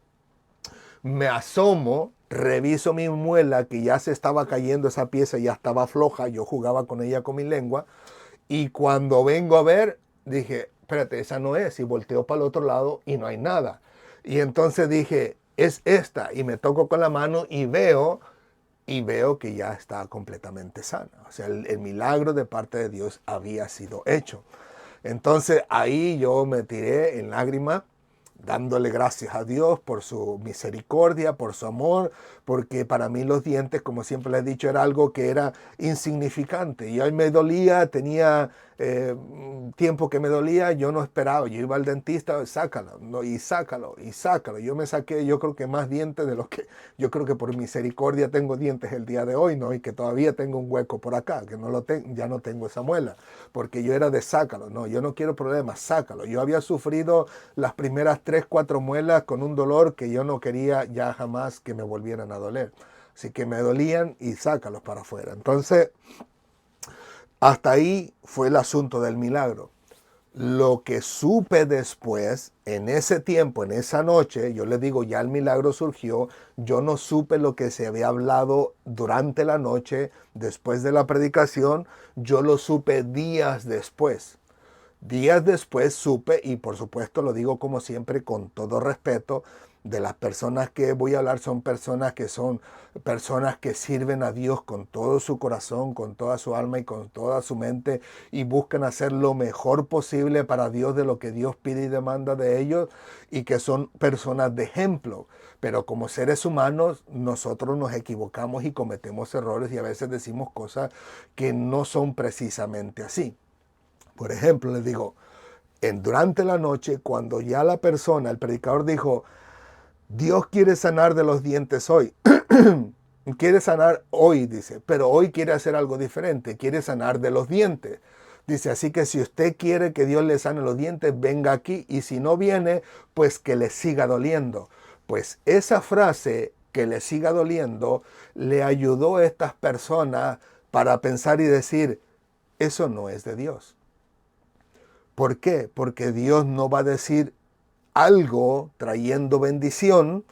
me asomo, reviso mi muela que ya se estaba cayendo, esa pieza ya estaba floja, yo jugaba con ella con mi lengua, y cuando vengo a ver, dije, espérate, esa no es, y volteo para el otro lado y no hay nada. Y entonces dije, es esta, y me toco con la mano y veo que ya está completamente sana. O sea, el milagro de parte de Dios había sido hecho. Entonces ahí yo me tiré en lágrimas, dándole gracias a Dios por su misericordia, por su amor, porque para mí los dientes, como siempre les he dicho, era algo que era insignificante. Y hoy me dolía, tenía tiempo que me dolía, yo no esperaba, yo iba al dentista, sácalo, no, y sácalo, y sácalo. Yo me saqué, yo creo que más dientes de los que, yo creo que por misericordia tengo dientes el día de hoy, ¿no? Y que todavía tengo un hueco por acá, que no lo ya no tengo esa muela, porque yo era de sácalo, no, yo no quiero problemas, sácalo. Yo había sufrido las primeras 3, 4 muelas con un dolor que yo no quería ya jamás que me volvieran a doler. Así que me dolían y sácalos para afuera. Entonces, hasta ahí fue el asunto del milagro. Lo que supe después, en ese tiempo, en esa noche, yo les digo, ya el milagro surgió, yo no supe lo que se había hablado durante la noche, después de la predicación, yo lo supe días después. Días después supe, y por supuesto lo digo como siempre con todo respeto, de las personas que voy a hablar son personas que sirven a Dios con todo su corazón, con toda su alma y con toda su mente, y buscan hacer lo mejor posible para Dios de lo que Dios pide y demanda de ellos, y que son personas de ejemplo. Pero como seres humanos nosotros nos equivocamos y cometemos errores y a veces decimos cosas que no son precisamente así. Por ejemplo, les digo, durante la noche, cuando ya la persona, el predicador dijo, Dios quiere sanar de los dientes hoy. Quiere sanar hoy, dice, pero hoy quiere hacer algo diferente, quiere sanar de los dientes. Dice, así que si usted quiere que Dios le sane los dientes, venga aquí, y si no viene, pues que le siga doliendo. Pues esa frase, que le siga doliendo, le ayudó a estas personas para pensar y decir, eso no es de Dios. ¿Por qué? Porque Dios no va a decir algo trayendo bendición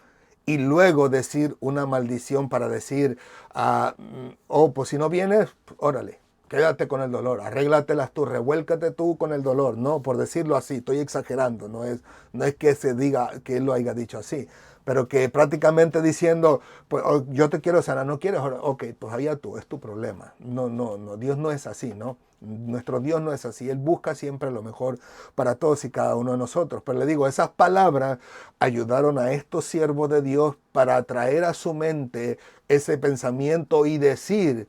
y luego decir una maldición para decir, oh, pues si no vienes, órale, quédate con el dolor, arréglatelas tú, revuélcate tú con el dolor, no, por decirlo así, estoy exagerando, no es que se diga que él lo haya dicho así, pero que prácticamente diciendo, pues yo te quiero sanar, no quieres, ok, pues allá tú, es tu problema. No, Dios no es así, ¿no? Nuestro Dios no es así. Él busca siempre lo mejor para todos y cada uno de nosotros. Pero le digo, esas palabras ayudaron a estos siervos de Dios para atraer a su mente ese pensamiento y decir,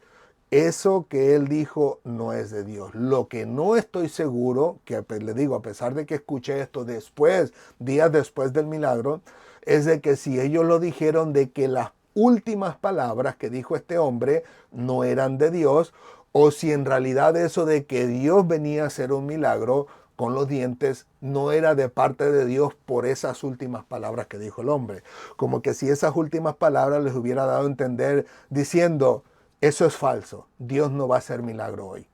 eso que él dijo no es de Dios. Lo que no estoy seguro, que le digo, a pesar de que escuché esto después, días después del milagro, es de que si ellos lo dijeron de que las últimas palabras que dijo este hombre no eran de Dios, o si en realidad eso de que Dios venía a hacer un milagro con los dientes no era de parte de Dios por esas últimas palabras que dijo el hombre. Como que si esas últimas palabras les hubiera dado a entender diciendo, eso es falso, Dios no va a hacer milagro hoy.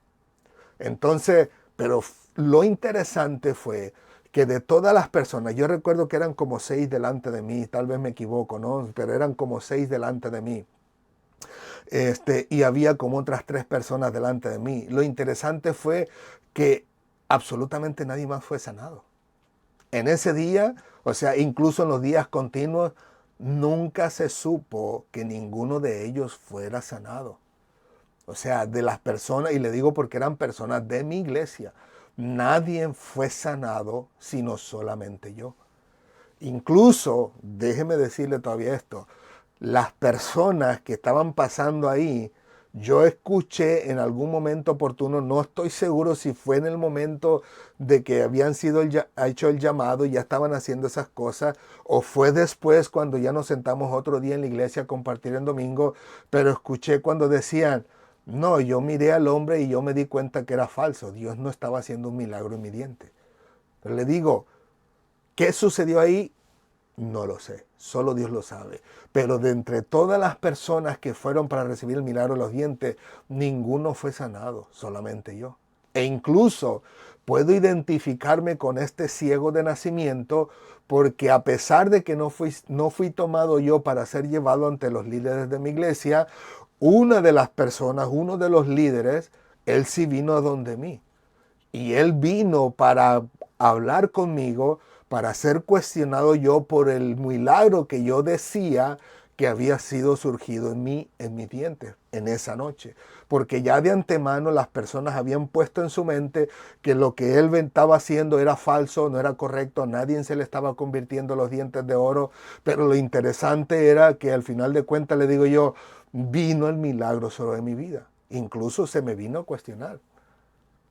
Entonces, pero lo interesante fue que de todas las personas, yo recuerdo que eran como 6 delante de mí, tal vez me equivoco, ¿no? Pero eran como 6 delante de mí. Y había como otras 3 personas delante de mí. Lo interesante fue que absolutamente nadie más fue sanado. En ese día, o sea, incluso en los días continuos, nunca se supo que ninguno de ellos fuera sanado. O sea, de las personas, y le digo porque eran personas de mi iglesia, nadie fue sanado sino solamente yo. Incluso, déjeme decirle todavía esto, las personas que estaban pasando ahí, yo escuché en algún momento oportuno, no estoy seguro si fue en el momento de que habían sido hecho el llamado y ya estaban haciendo esas cosas, o fue después cuando ya nos sentamos otro día en la iglesia a compartir el domingo, pero escuché cuando decían, no, yo miré al hombre y yo me di cuenta que era falso, Dios no estaba haciendo un milagro en mi diente. Pero le digo, ¿qué sucedió ahí? No lo sé, solo Dios lo sabe. Pero de entre todas las personas que fueron para recibir el milagro de los dientes, ninguno fue sanado, solamente yo. E incluso puedo identificarme con este ciego de nacimiento porque a pesar de que no fui tomado yo para ser llevado ante los líderes de mi iglesia, una de las personas, uno de los líderes, él sí vino a donde mí. Y él vino para hablar conmigo, para ser cuestionado yo por el milagro que yo decía que había sido surgido en mí, en mis dientes, en esa noche. Porque ya de antemano las personas habían puesto en su mente que lo que él estaba haciendo era falso, no era correcto, a nadie se le estaba convirtiendo los dientes de oro. Pero lo interesante era que al final de cuentas, le digo yo, vino el milagro sobre mi vida. Incluso se me vino a cuestionar.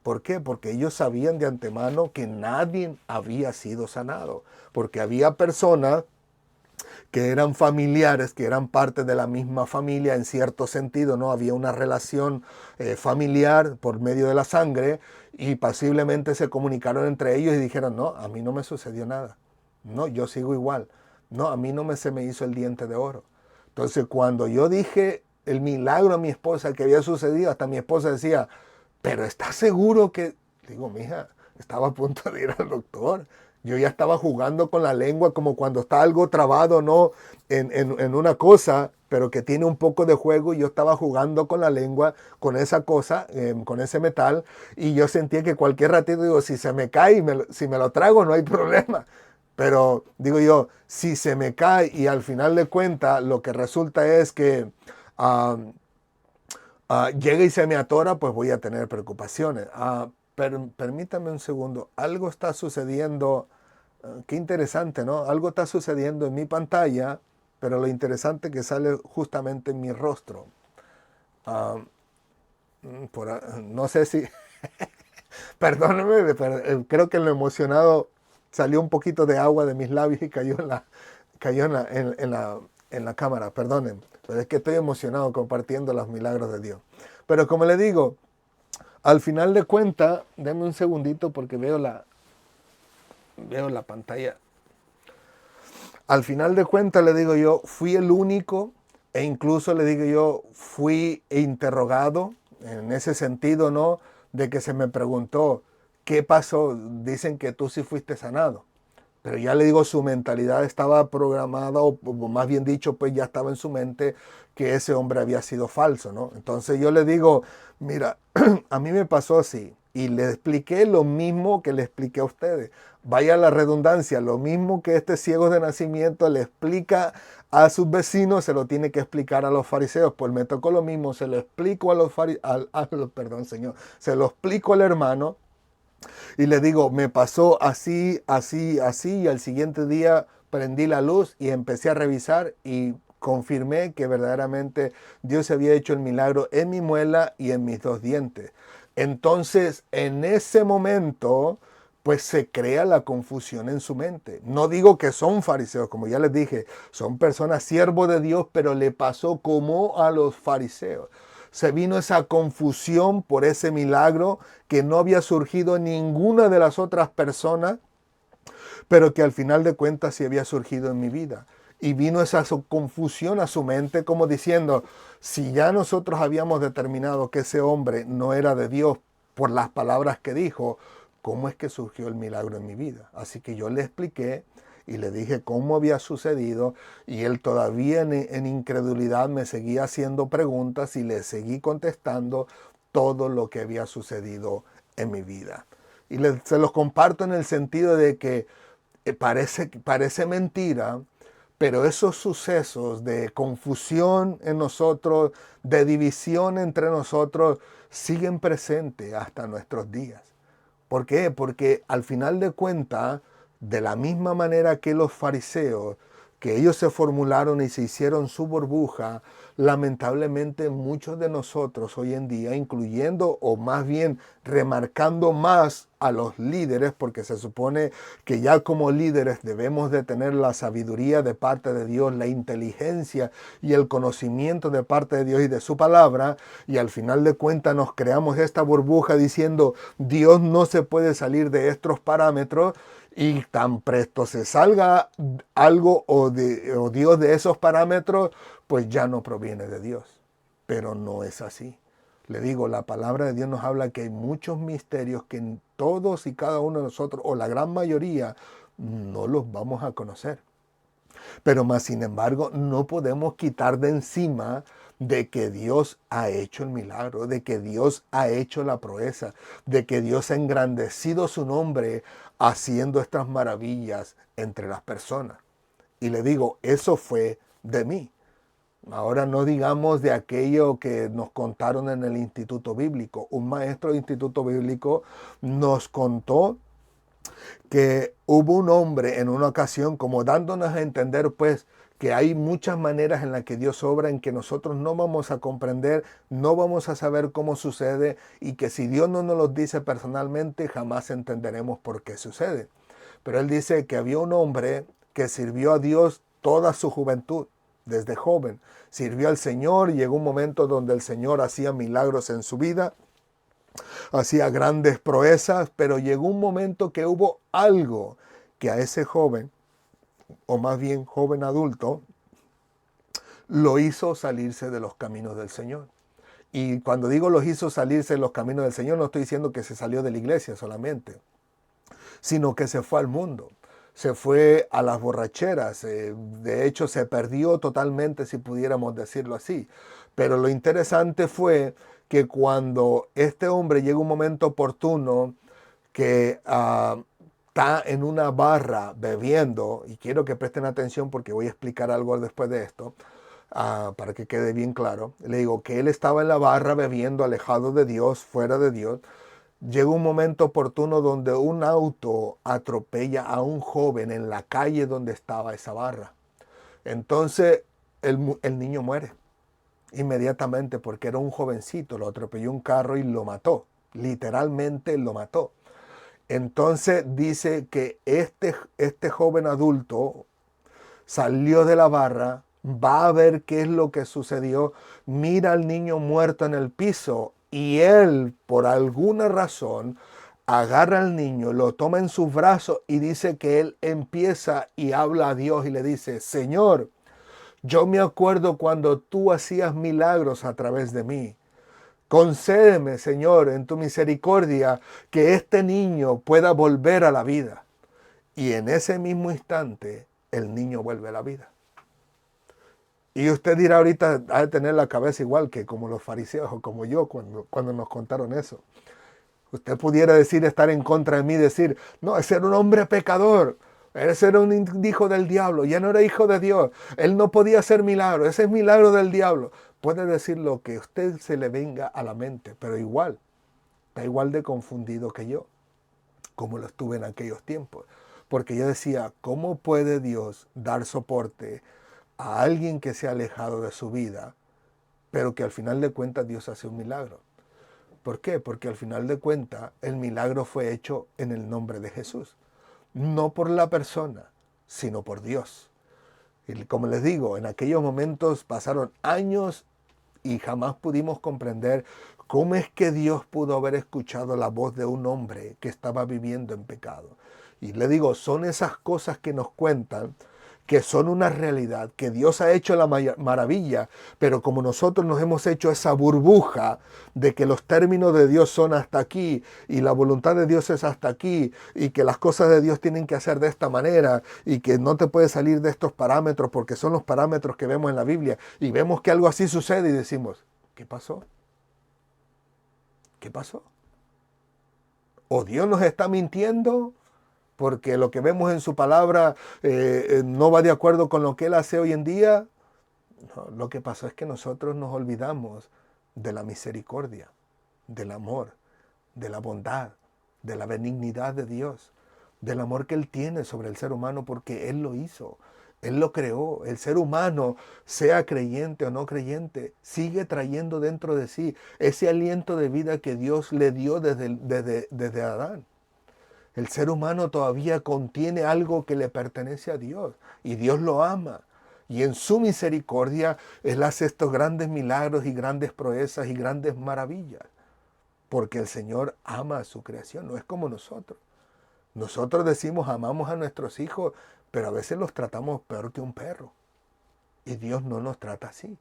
¿Por qué? Porque ellos sabían de antemano que nadie había sido sanado. Porque había personas que eran familiares, que eran parte de la misma familia en cierto sentido, ¿no? Había una relación familiar por medio de la sangre y posiblemente se comunicaron entre ellos y dijeron, no, a mí no me sucedió nada. No, yo sigo igual. No, a mí no se me hizo el diente de oro. Entonces, cuando yo dije el milagro a mi esposa que había sucedido, hasta mi esposa decía, pero ¿estás seguro que...? Digo, mija, estaba a punto de ir al doctor. Yo ya estaba jugando con la lengua como cuando está algo trabado, ¿no? En una cosa, pero que tiene un poco de juego. Y yo estaba jugando con la lengua, con esa cosa, con ese metal. Y yo sentía que cualquier ratito, digo, si se me cae, si me lo trago, no hay problema. Pero digo yo, si se me cae y al final de cuentas lo que resulta es que... llega y se me atora, pues voy a tener preocupaciones. Permítame un segundo, algo está sucediendo, qué interesante, ¿no? Algo está sucediendo en mi pantalla, pero lo interesante es que sale justamente en mi rostro. Ah, no sé si, perdóneme, pero, creo que en lo emocionado salió un poquito de agua de mis labios y cayó en la cámara, perdonen. Pero es que estoy emocionado compartiendo los milagros de Dios. Pero como le digo, al final de cuentas, denme un segundito porque veo la pantalla. Al final de cuentas, le digo yo, fui el único e incluso le digo yo, fui interrogado en ese sentido, ¿no? De que se me preguntó, ¿qué pasó? Dicen que tú sí fuiste sanado. Pero ya le digo, su mentalidad estaba programada, o más bien dicho, pues ya estaba en su mente que ese hombre había sido falso, ¿no? Entonces yo le digo, mira, a mí me pasó así. Y le expliqué lo mismo que le expliqué a ustedes. Vaya la redundancia, lo mismo que este ciego de nacimiento le explica a sus vecinos, se lo tiene que explicar a los fariseos. Pues me tocó lo mismo, se lo explico a los perdón, Señor, se lo explico al hermano y le digo, me pasó así, así, así, y al siguiente día prendí la luz y empecé a revisar y confirmé que verdaderamente Dios había hecho el milagro en mi muela y en mis dos dientes. Entonces, en ese momento, pues se crea la confusión en su mente. No digo que son fariseos, como ya les dije, son personas siervos de Dios, pero le pasó como a los fariseos. Se vino esa confusión por ese milagro que no había surgido en ninguna de las otras personas, pero que al final de cuentas sí había surgido en mi vida. Y vino esa confusión a su mente como diciendo, si ya nosotros habíamos determinado que ese hombre no era de Dios por las palabras que dijo, ¿cómo es que surgió el milagro en mi vida? Así que yo le expliqué y le dije cómo había sucedido y él todavía en incredulidad me seguía haciendo preguntas y le seguí contestando todo lo que había sucedido en mi vida. Y se los comparto en el sentido de que parece mentira, pero esos sucesos de confusión en nosotros, de división entre nosotros, siguen presentes hasta nuestros días. ¿Por qué? Porque al final de cuentas, de la misma manera que los fariseos, que ellos se formularon y se hicieron su burbuja, lamentablemente muchos de nosotros hoy en día, incluyendo o más bien remarcando más a los líderes, porque se supone que ya como líderes debemos de tener la sabiduría de parte de Dios, la inteligencia y el conocimiento de parte de Dios y de su palabra, y al final de cuentas nos creamos esta burbuja diciendo Dios no se puede salir de estos parámetros, y tan presto se salga algo o Dios de esos parámetros, pues ya no proviene de Dios. Pero no es así. Le digo, la palabra de Dios nos habla que hay muchos misterios que todos y cada uno de nosotros, o la gran mayoría, no los vamos a conocer. Pero más sin embargo, no podemos quitar de encima de que Dios ha hecho el milagro, de que Dios ha hecho la proeza, de que Dios ha engrandecido su nombre haciendo estas maravillas entre las personas. Y le digo, eso fue de mí. Ahora no digamos de aquello que nos contaron en el Instituto Bíblico. Un maestro de Instituto Bíblico nos contó que hubo un hombre en una ocasión como dándonos a entender pues que hay muchas maneras en las que Dios obra en que nosotros no vamos a comprender, no vamos a saber cómo sucede y que si Dios no nos lo dice personalmente jamás entenderemos por qué sucede. Pero él dice que había un hombre que sirvió a Dios toda su juventud, desde joven. Sirvió al Señor y llegó un momento donde el Señor hacía milagros en su vida, hacía grandes proezas, pero llegó un momento que hubo algo que a ese joven, o más bien joven adulto, lo hizo salirse de los caminos del Señor. Y cuando digo los hizo salirse de los caminos del Señor, no estoy diciendo que se salió de la iglesia solamente, sino que se fue al mundo, se fue a las borracheras, de hecho se perdió totalmente, si pudiéramos decirlo así. Pero lo interesante fue que cuando este hombre llega un momento oportuno que está en una barra bebiendo, y quiero que presten atención porque voy a explicar algo después de esto, para que quede bien claro, le digo que él estaba en la barra bebiendo, alejado de Dios, fuera de Dios. Llega un momento oportuno donde un auto atropella a un joven en la calle donde estaba esa barra. Entonces el niño muere inmediatamente porque era un jovencito, lo atropelló un carro y lo mató, literalmente lo mató. Entonces dice que este joven adulto salió de la barra, va a ver qué es lo que sucedió, mira al niño muerto en el piso y él, por alguna razón, agarra al niño, lo toma en sus brazos y dice que él empieza y habla a Dios y le dice, Señor, yo me acuerdo cuando tú hacías milagros a través de mí. Concédeme, Señor, en tu misericordia, que este niño pueda volver a la vida. Y en ese mismo instante, el niño vuelve a la vida. Y usted dirá ahorita, ha de tener la cabeza igual que como los fariseos o como yo cuando nos contaron eso. Usted pudiera decir, estar en contra de mí, decir, no, ese era un hombre pecador. Ese era un hijo del diablo, ya no era hijo de Dios. Él no podía hacer milagro, ese es milagro del diablo. Puede decir lo que a usted se le venga a la mente, pero igual, está igual de confundido que yo, como lo estuve en aquellos tiempos. Porque yo decía, ¿cómo puede Dios dar soporte a alguien que se ha alejado de su vida, pero que al final de cuentas Dios hace un milagro? ¿Por qué? Porque al final de cuentas el milagro fue hecho en el nombre de Jesús. No por la persona, sino por Dios. Y como les digo, en aquellos momentos pasaron años y jamás pudimos comprender cómo es que Dios pudo haber escuchado la voz de un hombre que estaba viviendo en pecado. Y le digo, son esas cosas que nos cuentan que son una realidad, que Dios ha hecho la maravilla, pero como nosotros nos hemos hecho esa burbuja de que los términos de Dios son hasta aquí y la voluntad de Dios es hasta aquí y que las cosas de Dios tienen que hacer de esta manera y que no te puedes salir de estos parámetros porque son los parámetros que vemos en la Biblia y vemos que algo así sucede y decimos, ¿qué pasó? ¿Qué pasó? ¿O Dios nos está mintiendo? Porque lo que vemos en su palabra no va de acuerdo con lo que Él hace hoy en día. No, lo que pasó es que nosotros nos olvidamos de la misericordia, del amor, de la bondad, de la benignidad de Dios, del amor que Él tiene sobre el ser humano porque Él lo hizo. Él lo creó. El ser humano, sea creyente o no creyente, sigue trayendo dentro de sí ese aliento de vida que Dios le dio desde Adán. El ser humano todavía contiene algo que le pertenece a Dios y Dios lo ama. Y en su misericordia Él hace estos grandes milagros y grandes proezas y grandes maravillas. Porque el Señor ama a su creación, no es como nosotros. Nosotros decimos amamos a nuestros hijos, pero a veces los tratamos peor que un perro. Y Dios no nos trata así.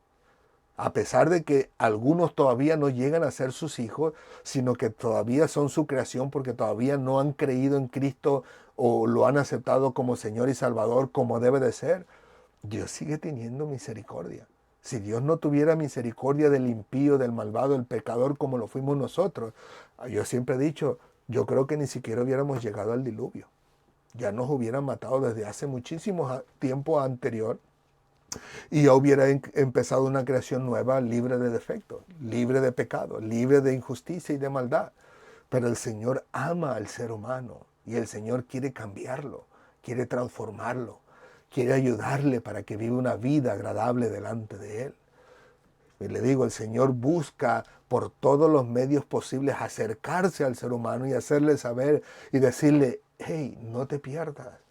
A pesar de que algunos todavía no llegan a ser sus hijos, sino que todavía son su creación porque todavía no han creído en Cristo o lo han aceptado como Señor y Salvador como debe de ser, Dios sigue teniendo misericordia. Si Dios no tuviera misericordia del impío, del malvado, del pecador como lo fuimos nosotros, yo siempre he dicho, yo creo que ni siquiera hubiéramos llegado al diluvio. Ya nos hubieran matado desde hace muchísimo tiempo anterior y ya hubiera empezado una creación nueva libre de defectos, libre de pecado, libre de injusticia y de maldad. Pero el Señor ama al ser humano y el Señor quiere cambiarlo, quiere transformarlo, quiere ayudarle para que viva una vida agradable delante de Él. Y le digo, el Señor busca por todos los medios posibles acercarse al ser humano y hacerle saber y decirle, hey, no te pierdas.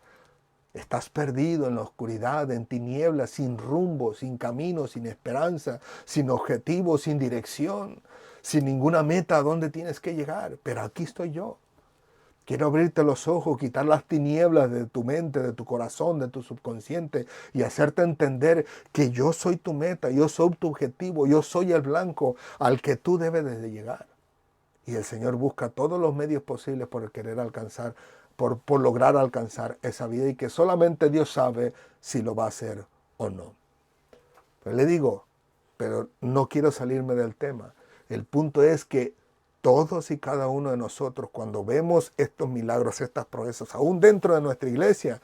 Estás perdido en la oscuridad, en tinieblas, sin rumbo, sin camino, sin esperanza, sin objetivo, sin dirección, sin ninguna meta a dónde tienes que llegar. Pero aquí estoy yo. Quiero abrirte los ojos, quitar las tinieblas de tu mente, de tu corazón, de tu subconsciente y hacerte entender que yo soy tu meta, yo soy tu objetivo, yo soy el blanco al que tú debes de llegar. Y el Señor busca todos los medios posibles por querer alcanzar, por lograr alcanzar esa vida y que solamente Dios sabe si lo va a hacer o no. Pues le digo, pero no quiero salirme del tema. El punto es que todos y cada uno de nosotros, cuando vemos estos milagros, estas proezas, aún dentro de nuestra iglesia,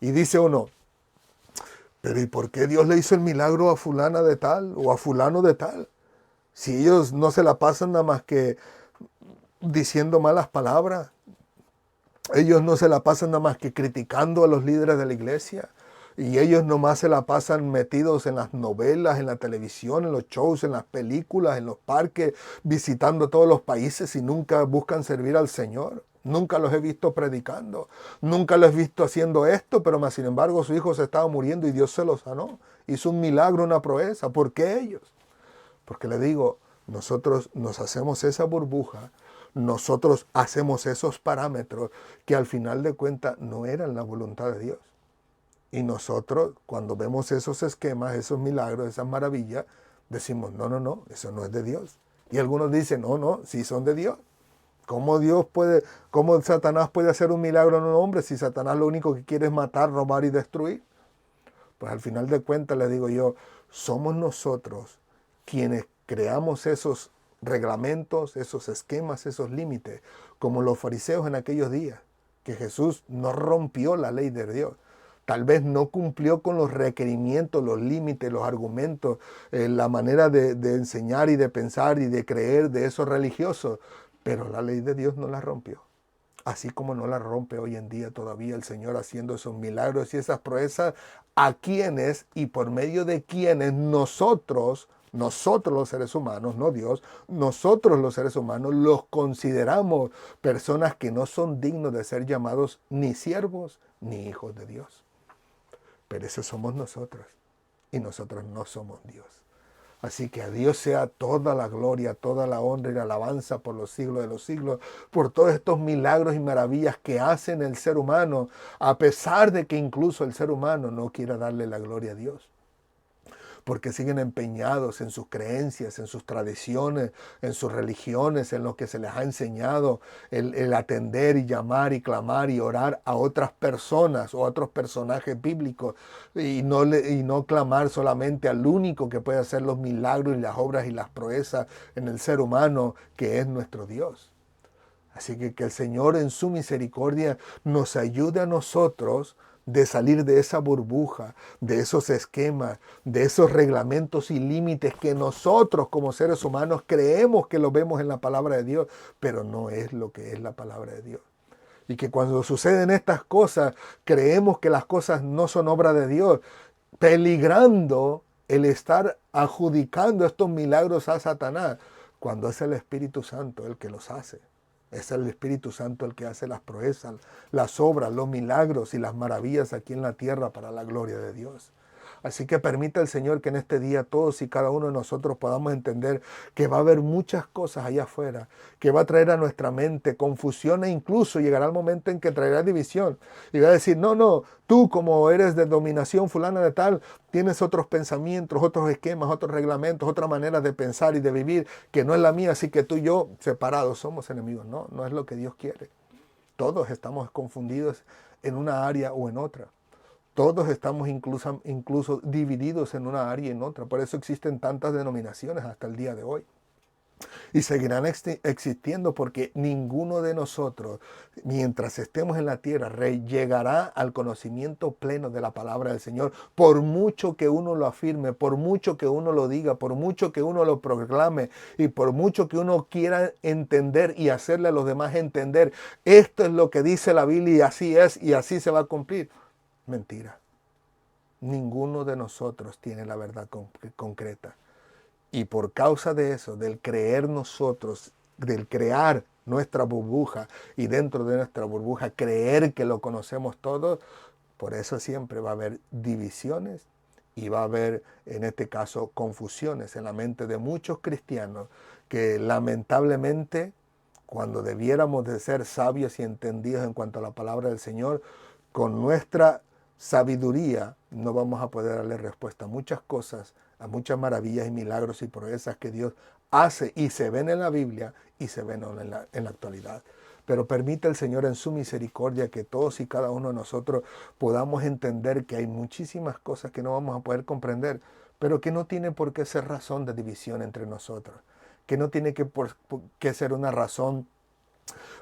y dice uno, pero ¿y por qué Dios le hizo el milagro a fulana de tal o a fulano de tal? Si ellos no se la pasan nada más que diciendo malas palabras, ellos no se la pasan nada más que criticando a los líderes de la iglesia. Y ellos nomás se la pasan metidos en las novelas, en la televisión, en los shows, en las películas, en los parques, visitando todos los países y nunca buscan servir al Señor. Nunca los he visto predicando. Nunca los he visto haciendo esto, pero más sin embargo su hijo se estaba muriendo y Dios se lo sanó. Hizo un milagro, una proeza. ¿Por qué ellos? Porque le digo, nosotros nos hacemos esa burbuja, nosotros hacemos esos parámetros que al final de cuentas no eran la voluntad de Dios. Y nosotros, cuando vemos esos esquemas, esos milagros, esas maravillas, decimos, no, no, no, eso no es de Dios. Y algunos dicen, no, no, sí son de Dios. ¿Cómo Satanás puede hacer un milagro en un hombre si Satanás lo único que quiere es matar, robar y destruir? Pues al final de cuentas le digo yo, somos nosotros quienes creamos esos reglamentos, esos esquemas, esos límites, como los fariseos en aquellos días, que Jesús no rompió la ley de Dios. Tal vez no cumplió con los requerimientos, los límites, los argumentos, la manera de enseñar y de pensar y de creer de esos religiosos, pero la ley de Dios no la rompió. Así como no la rompe hoy en día todavía el Señor haciendo esos milagros y esas proezas, a quienes y por medio de quienes nosotros los seres humanos, no Dios, nosotros los seres humanos los consideramos personas que no son dignos de ser llamados ni siervos ni hijos de Dios. Pero esos somos nosotros y nosotros no somos Dios. Así que a Dios sea toda la gloria, toda la honra y la alabanza por los siglos de los siglos, por todos estos milagros y maravillas que hacen el ser humano, a pesar de que incluso el ser humano no quiera darle la gloria a Dios. Porque siguen empeñados en sus creencias, en sus tradiciones, en sus religiones, en lo que se les ha enseñado, el atender y llamar y clamar y orar a otras personas o a otros personajes bíblicos y no clamar solamente al único que puede hacer los milagros y las obras y las proezas en el ser humano, que es nuestro Dios. Así que el Señor en su misericordia nos ayude a nosotros de salir de esa burbuja, de esos esquemas, de esos reglamentos y límites que nosotros como seres humanos creemos que lo vemos en la palabra de Dios, pero no es lo que es la palabra de Dios. Y que cuando suceden estas cosas, creemos que las cosas no son obra de Dios, peligrando el estar adjudicando estos milagros a Satanás, cuando es el Espíritu Santo el que los hace. Es el Espíritu Santo el que hace las proezas, las obras, los milagros y las maravillas aquí en la tierra para la gloria de Dios. Así que permita el Señor que en este día todos y cada uno de nosotros podamos entender que va a haber muchas cosas allá afuera, que va a traer a nuestra mente confusión e incluso llegará el momento en que traerá división. Y va a decir, no, tú como eres de dominación fulana de tal, tienes otros pensamientos, otros esquemas, otros reglamentos, otra manera de pensar y de vivir que no es la mía, así que tú y yo separados somos enemigos. No, no es lo que Dios quiere. Todos estamos confundidos en una área o en otra. Todos estamos incluso divididos en una área y en otra. Por eso existen tantas denominaciones hasta el día de hoy. Y seguirán existiendo porque ninguno de nosotros, mientras estemos en la tierra, llegará al conocimiento pleno de la palabra del Señor. Por mucho que uno lo afirme, por mucho que uno lo diga, por mucho que uno lo proclame y por mucho que uno quiera entender y hacerle a los demás entender, esto es lo que dice la Biblia y así es y así se va a cumplir. Mentira. Ninguno de nosotros tiene la verdad concreta. Y por causa de eso, del creer nosotros, del crear nuestra burbuja y dentro de nuestra burbuja creer que lo conocemos todo, por eso siempre va a haber divisiones y va a haber, en este caso, confusiones en la mente de muchos cristianos que lamentablemente, cuando debiéramos de ser sabios y entendidos en cuanto a la palabra del Señor, con nuestra sabiduría no vamos a poder darle respuesta a muchas cosas, a muchas maravillas y milagros y proezas que Dios hace y se ven en la Biblia y se ven en la actualidad. Pero permite el Señor en su misericordia que todos y cada uno de nosotros podamos entender que hay muchísimas cosas que no vamos a poder comprender, pero que no tiene por qué ser razón de división entre nosotros, que no tiene que ser una razón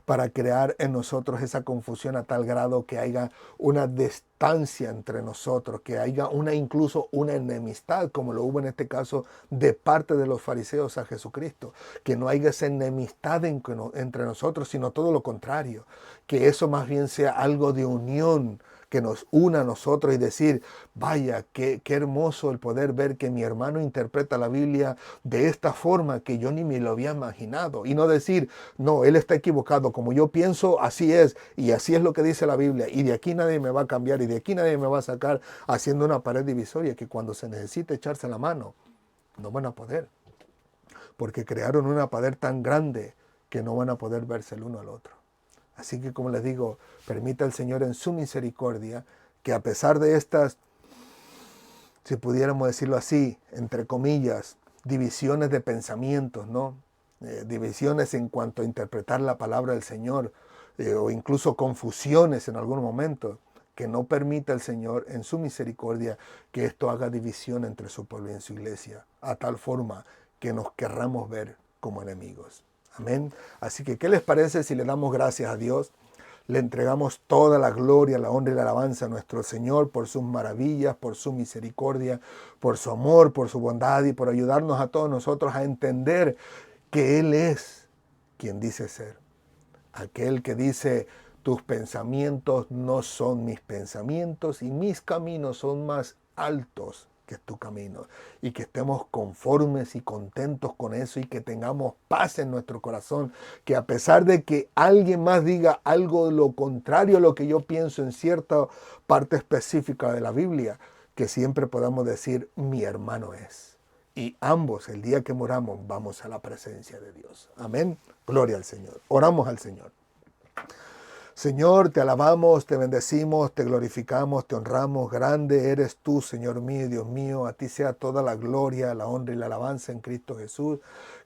para crear en nosotros esa confusión a tal grado que haya una distancia entre nosotros, que haya incluso una enemistad, como lo hubo en este caso de parte de los fariseos a Jesucristo, que no haya esa enemistad entre nosotros, sino todo lo contrario, que eso más bien sea algo de unión, que nos una a nosotros y decir, vaya, qué hermoso el poder ver que mi hermano interpreta la Biblia de esta forma que yo ni me lo había imaginado. Y no decir, no, él está equivocado, como yo pienso, así es, y así es lo que dice la Biblia, y de aquí nadie me va a cambiar, y de aquí nadie me va a sacar haciendo una pared divisoria que cuando se necesite echarse la mano, no van a poder, porque crearon una pared tan grande que no van a poder verse el uno al otro. Así que, como les digo, permita el Señor en su misericordia que a pesar de estas, si pudiéramos decirlo así, entre comillas, divisiones de pensamientos, ¿no? Divisiones en cuanto a interpretar la palabra del Señor, o incluso confusiones en algún momento, que no permita el Señor en su misericordia que esto haga división entre su pueblo y en su iglesia, a tal forma que nos querramos ver como enemigos. Amén. Así que, ¿qué les parece si le damos gracias a Dios? Le entregamos toda la gloria, la honra y la alabanza a nuestro Señor por sus maravillas, por su misericordia, por su amor, por su bondad y por ayudarnos a todos nosotros a entender que Él es quien dice ser. Aquel que dice, tus pensamientos no son mis pensamientos y mis caminos son más altos que tu camino. Y que estemos conformes y contentos con eso y que tengamos paz en nuestro corazón. Que a pesar de que alguien más diga algo de lo contrario a lo que yo pienso en cierta parte específica de la Biblia, que siempre podamos decir, mi hermano es. Y ambos, el día que moramos, vamos a la presencia de Dios. Amén. Gloria al Señor. Oramos al Señor. Señor, te alabamos, te bendecimos, te glorificamos, te honramos. Grande eres tú, Señor mío y Dios mío. A ti sea toda la gloria, la honra y la alabanza en Cristo Jesús.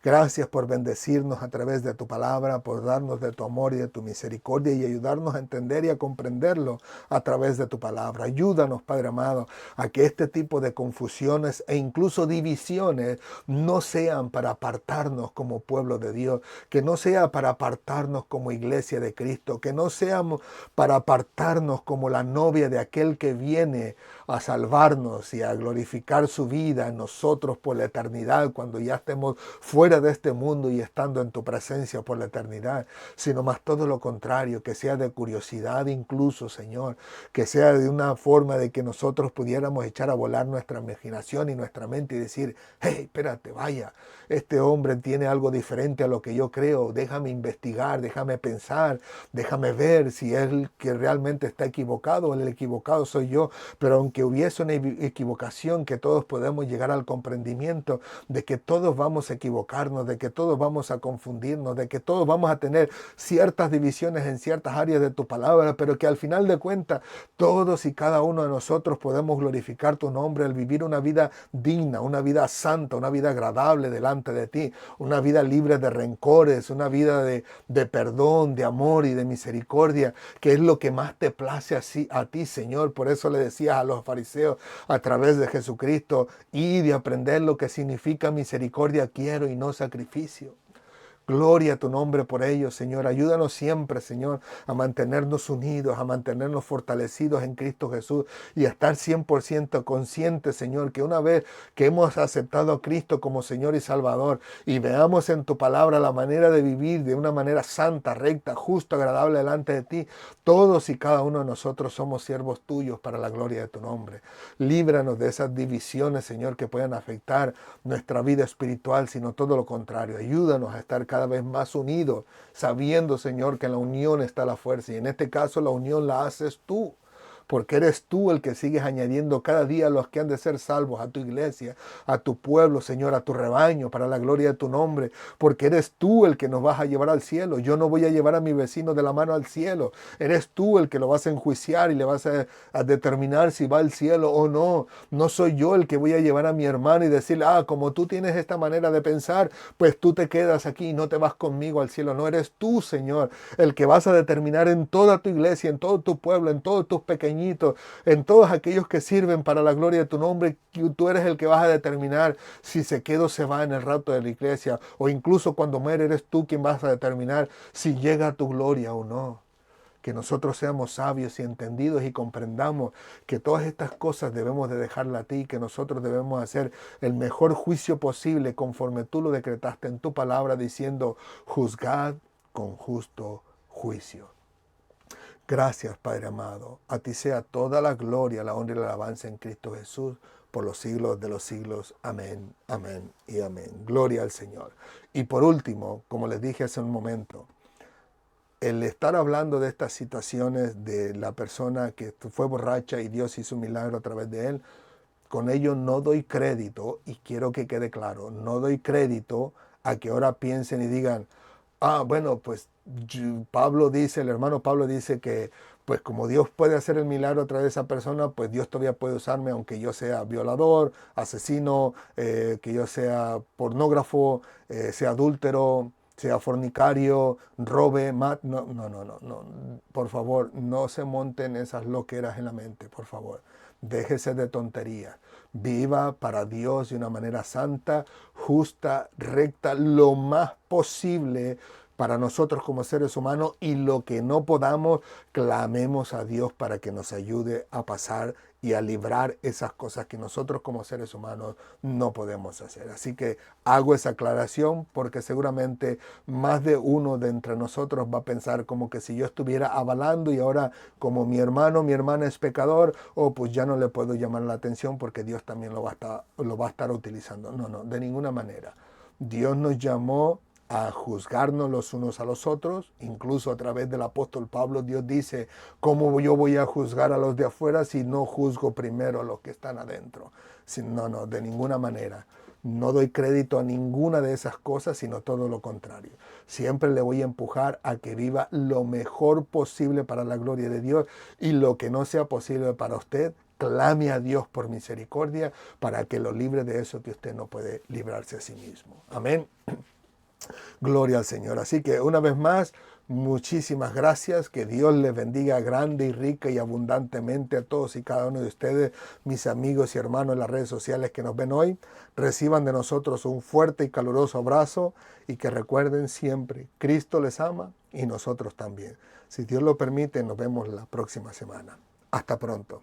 Gracias por bendecirnos a través de tu palabra, por darnos de tu amor y de tu misericordia y ayudarnos a entender y a comprenderlo a través de tu palabra. Ayúdanos, Padre amado, a que este tipo de confusiones e incluso divisiones no sean para apartarnos como pueblo de Dios, que no sea para apartarnos como iglesia de Cristo, que no seamos para apartarnos como la novia de aquel que viene a salvarnos y a glorificar su vida en nosotros por la eternidad cuando ya estemos fuera de este mundo y estando en tu presencia por la eternidad, sino más todo lo contrario, que sea de curiosidad incluso, Señor, que sea de una forma de que nosotros pudiéramos echar a volar nuestra imaginación y nuestra mente y decir, hey, espérate, vaya, este hombre tiene algo diferente a lo que yo creo, déjame investigar, déjame pensar, déjame ver si es el que realmente está equivocado o el equivocado soy yo, pero aunque hubiese una equivocación, que todos podemos llegar al comprendimiento de que todos vamos a equivocarnos, de que todos vamos a confundirnos, de que todos vamos a tener ciertas divisiones en ciertas áreas de tu palabra, pero que al final de cuentas todos y cada uno de nosotros podemos glorificar tu nombre al vivir una vida digna, una vida santa, una vida agradable delante de ti, una vida libre de rencores, una vida de perdón, de amor y de misericordia, que es lo que más te place a ti, Señor. Por eso le decías a los fariseos a través de Jesucristo, y de aprender lo que significa misericordia quiero y no sacrificio. Gloria a tu nombre por ello, Señor. Ayúdanos siempre, Señor, a mantenernos unidos, a mantenernos fortalecidos en Cristo Jesús y a estar 100% conscientes, Señor, que una vez que hemos aceptado a Cristo como Señor y Salvador y veamos en tu palabra la manera de vivir de una manera santa, recta, justa, agradable delante de ti, todos y cada uno de nosotros somos siervos tuyos para la gloria de tu nombre. Líbranos de esas divisiones, Señor, que puedan afectar nuestra vida espiritual, sino todo lo contrario. Ayúdanos a estar cada vez más unidos, sabiendo, Señor, que en la unión está la fuerza. Y en este caso la unión la haces tú, porque eres tú el que sigues añadiendo cada día a los que han de ser salvos a tu iglesia, a tu pueblo, Señor, a tu rebaño, para la gloria de tu nombre, porque eres tú el que nos vas a llevar al cielo. Yo no voy a llevar a mi vecino de la mano al cielo. Eres tú el que lo vas a enjuiciar y le vas a determinar si va al cielo o no. No soy yo el que voy a llevar a mi hermano y decirle, como tú tienes esta manera de pensar, pues tú te quedas aquí y no te vas conmigo al cielo. No, eres tú, Señor, el que vas a determinar en toda tu iglesia, en todo tu pueblo, en todos tus pequeños, en todos aquellos que sirven para la gloria de tu nombre. Tú eres el que vas a determinar si se queda o se va en el rato de la iglesia, o incluso cuando muere eres tú quien vas a determinar si llega a tu gloria o no. Que nosotros seamos sabios y entendidos y comprendamos que todas estas cosas debemos de dejarla a ti, que nosotros debemos hacer el mejor juicio posible conforme tú lo decretaste en tu palabra, diciendo, juzgad con justo juicio. Gracias, Padre amado. A ti sea toda la gloria, la honra y la alabanza en Cristo Jesús por los siglos de los siglos. Amén, amén y amén. Gloria al Señor. Y por último, como les dije hace un momento, el estar hablando de estas situaciones de la persona que fue borracha y Dios hizo un milagro a través de él, con ello no doy crédito, y quiero que quede claro, no doy crédito a que ahora piensen y digan, bueno, pues Pablo dice, el hermano Pablo dice que pues como Dios puede hacer el milagro a través de esa persona, pues Dios todavía puede usarme aunque yo sea violador, asesino, que yo sea pornógrafo, sea adúltero, sea fornicario, robe, no, no, no, no, no. Por favor, no se monten esas loqueras en la mente, por favor. Déjese de tonterías. Viva para Dios de una manera santa, justa, recta, lo más posible para nosotros como seres humanos, y lo que no podamos, clamemos a Dios para que nos ayude a pasar y a librar esas cosas que nosotros como seres humanos no podemos hacer. Así que hago esa aclaración porque seguramente más de uno de entre nosotros va a pensar como que si yo estuviera avalando, y ahora como mi hermano, mi hermana es pecador, pues ya no le puedo llamar la atención porque Dios también lo va a estar utilizando. No, no, de ninguna manera. Dios nos llamó a juzgarnos los unos a los otros. Incluso a través del apóstol Pablo, Dios dice: ¿cómo yo voy a juzgar a los de afuera si no juzgo primero a los que están adentro? No, no, de ninguna manera. No doy crédito a ninguna de esas cosas, sino todo lo contrario. Siempre le voy a empujar a que viva lo mejor posible para la gloria de Dios, y lo que no sea posible para usted, clame a Dios por misericordia para que lo libre de eso que usted no puede librarse a sí mismo. Amén. Gloria al Señor. Así que una vez más, muchísimas gracias. Que Dios les bendiga grande y rica y abundantemente a todos y cada uno de ustedes, mis amigos y hermanos en las redes sociales que nos ven hoy. Reciban de nosotros un fuerte y caluroso abrazo, y que recuerden siempre, Cristo les ama y nosotros también. Si Dios lo permite, nos vemos la próxima semana. Hasta pronto.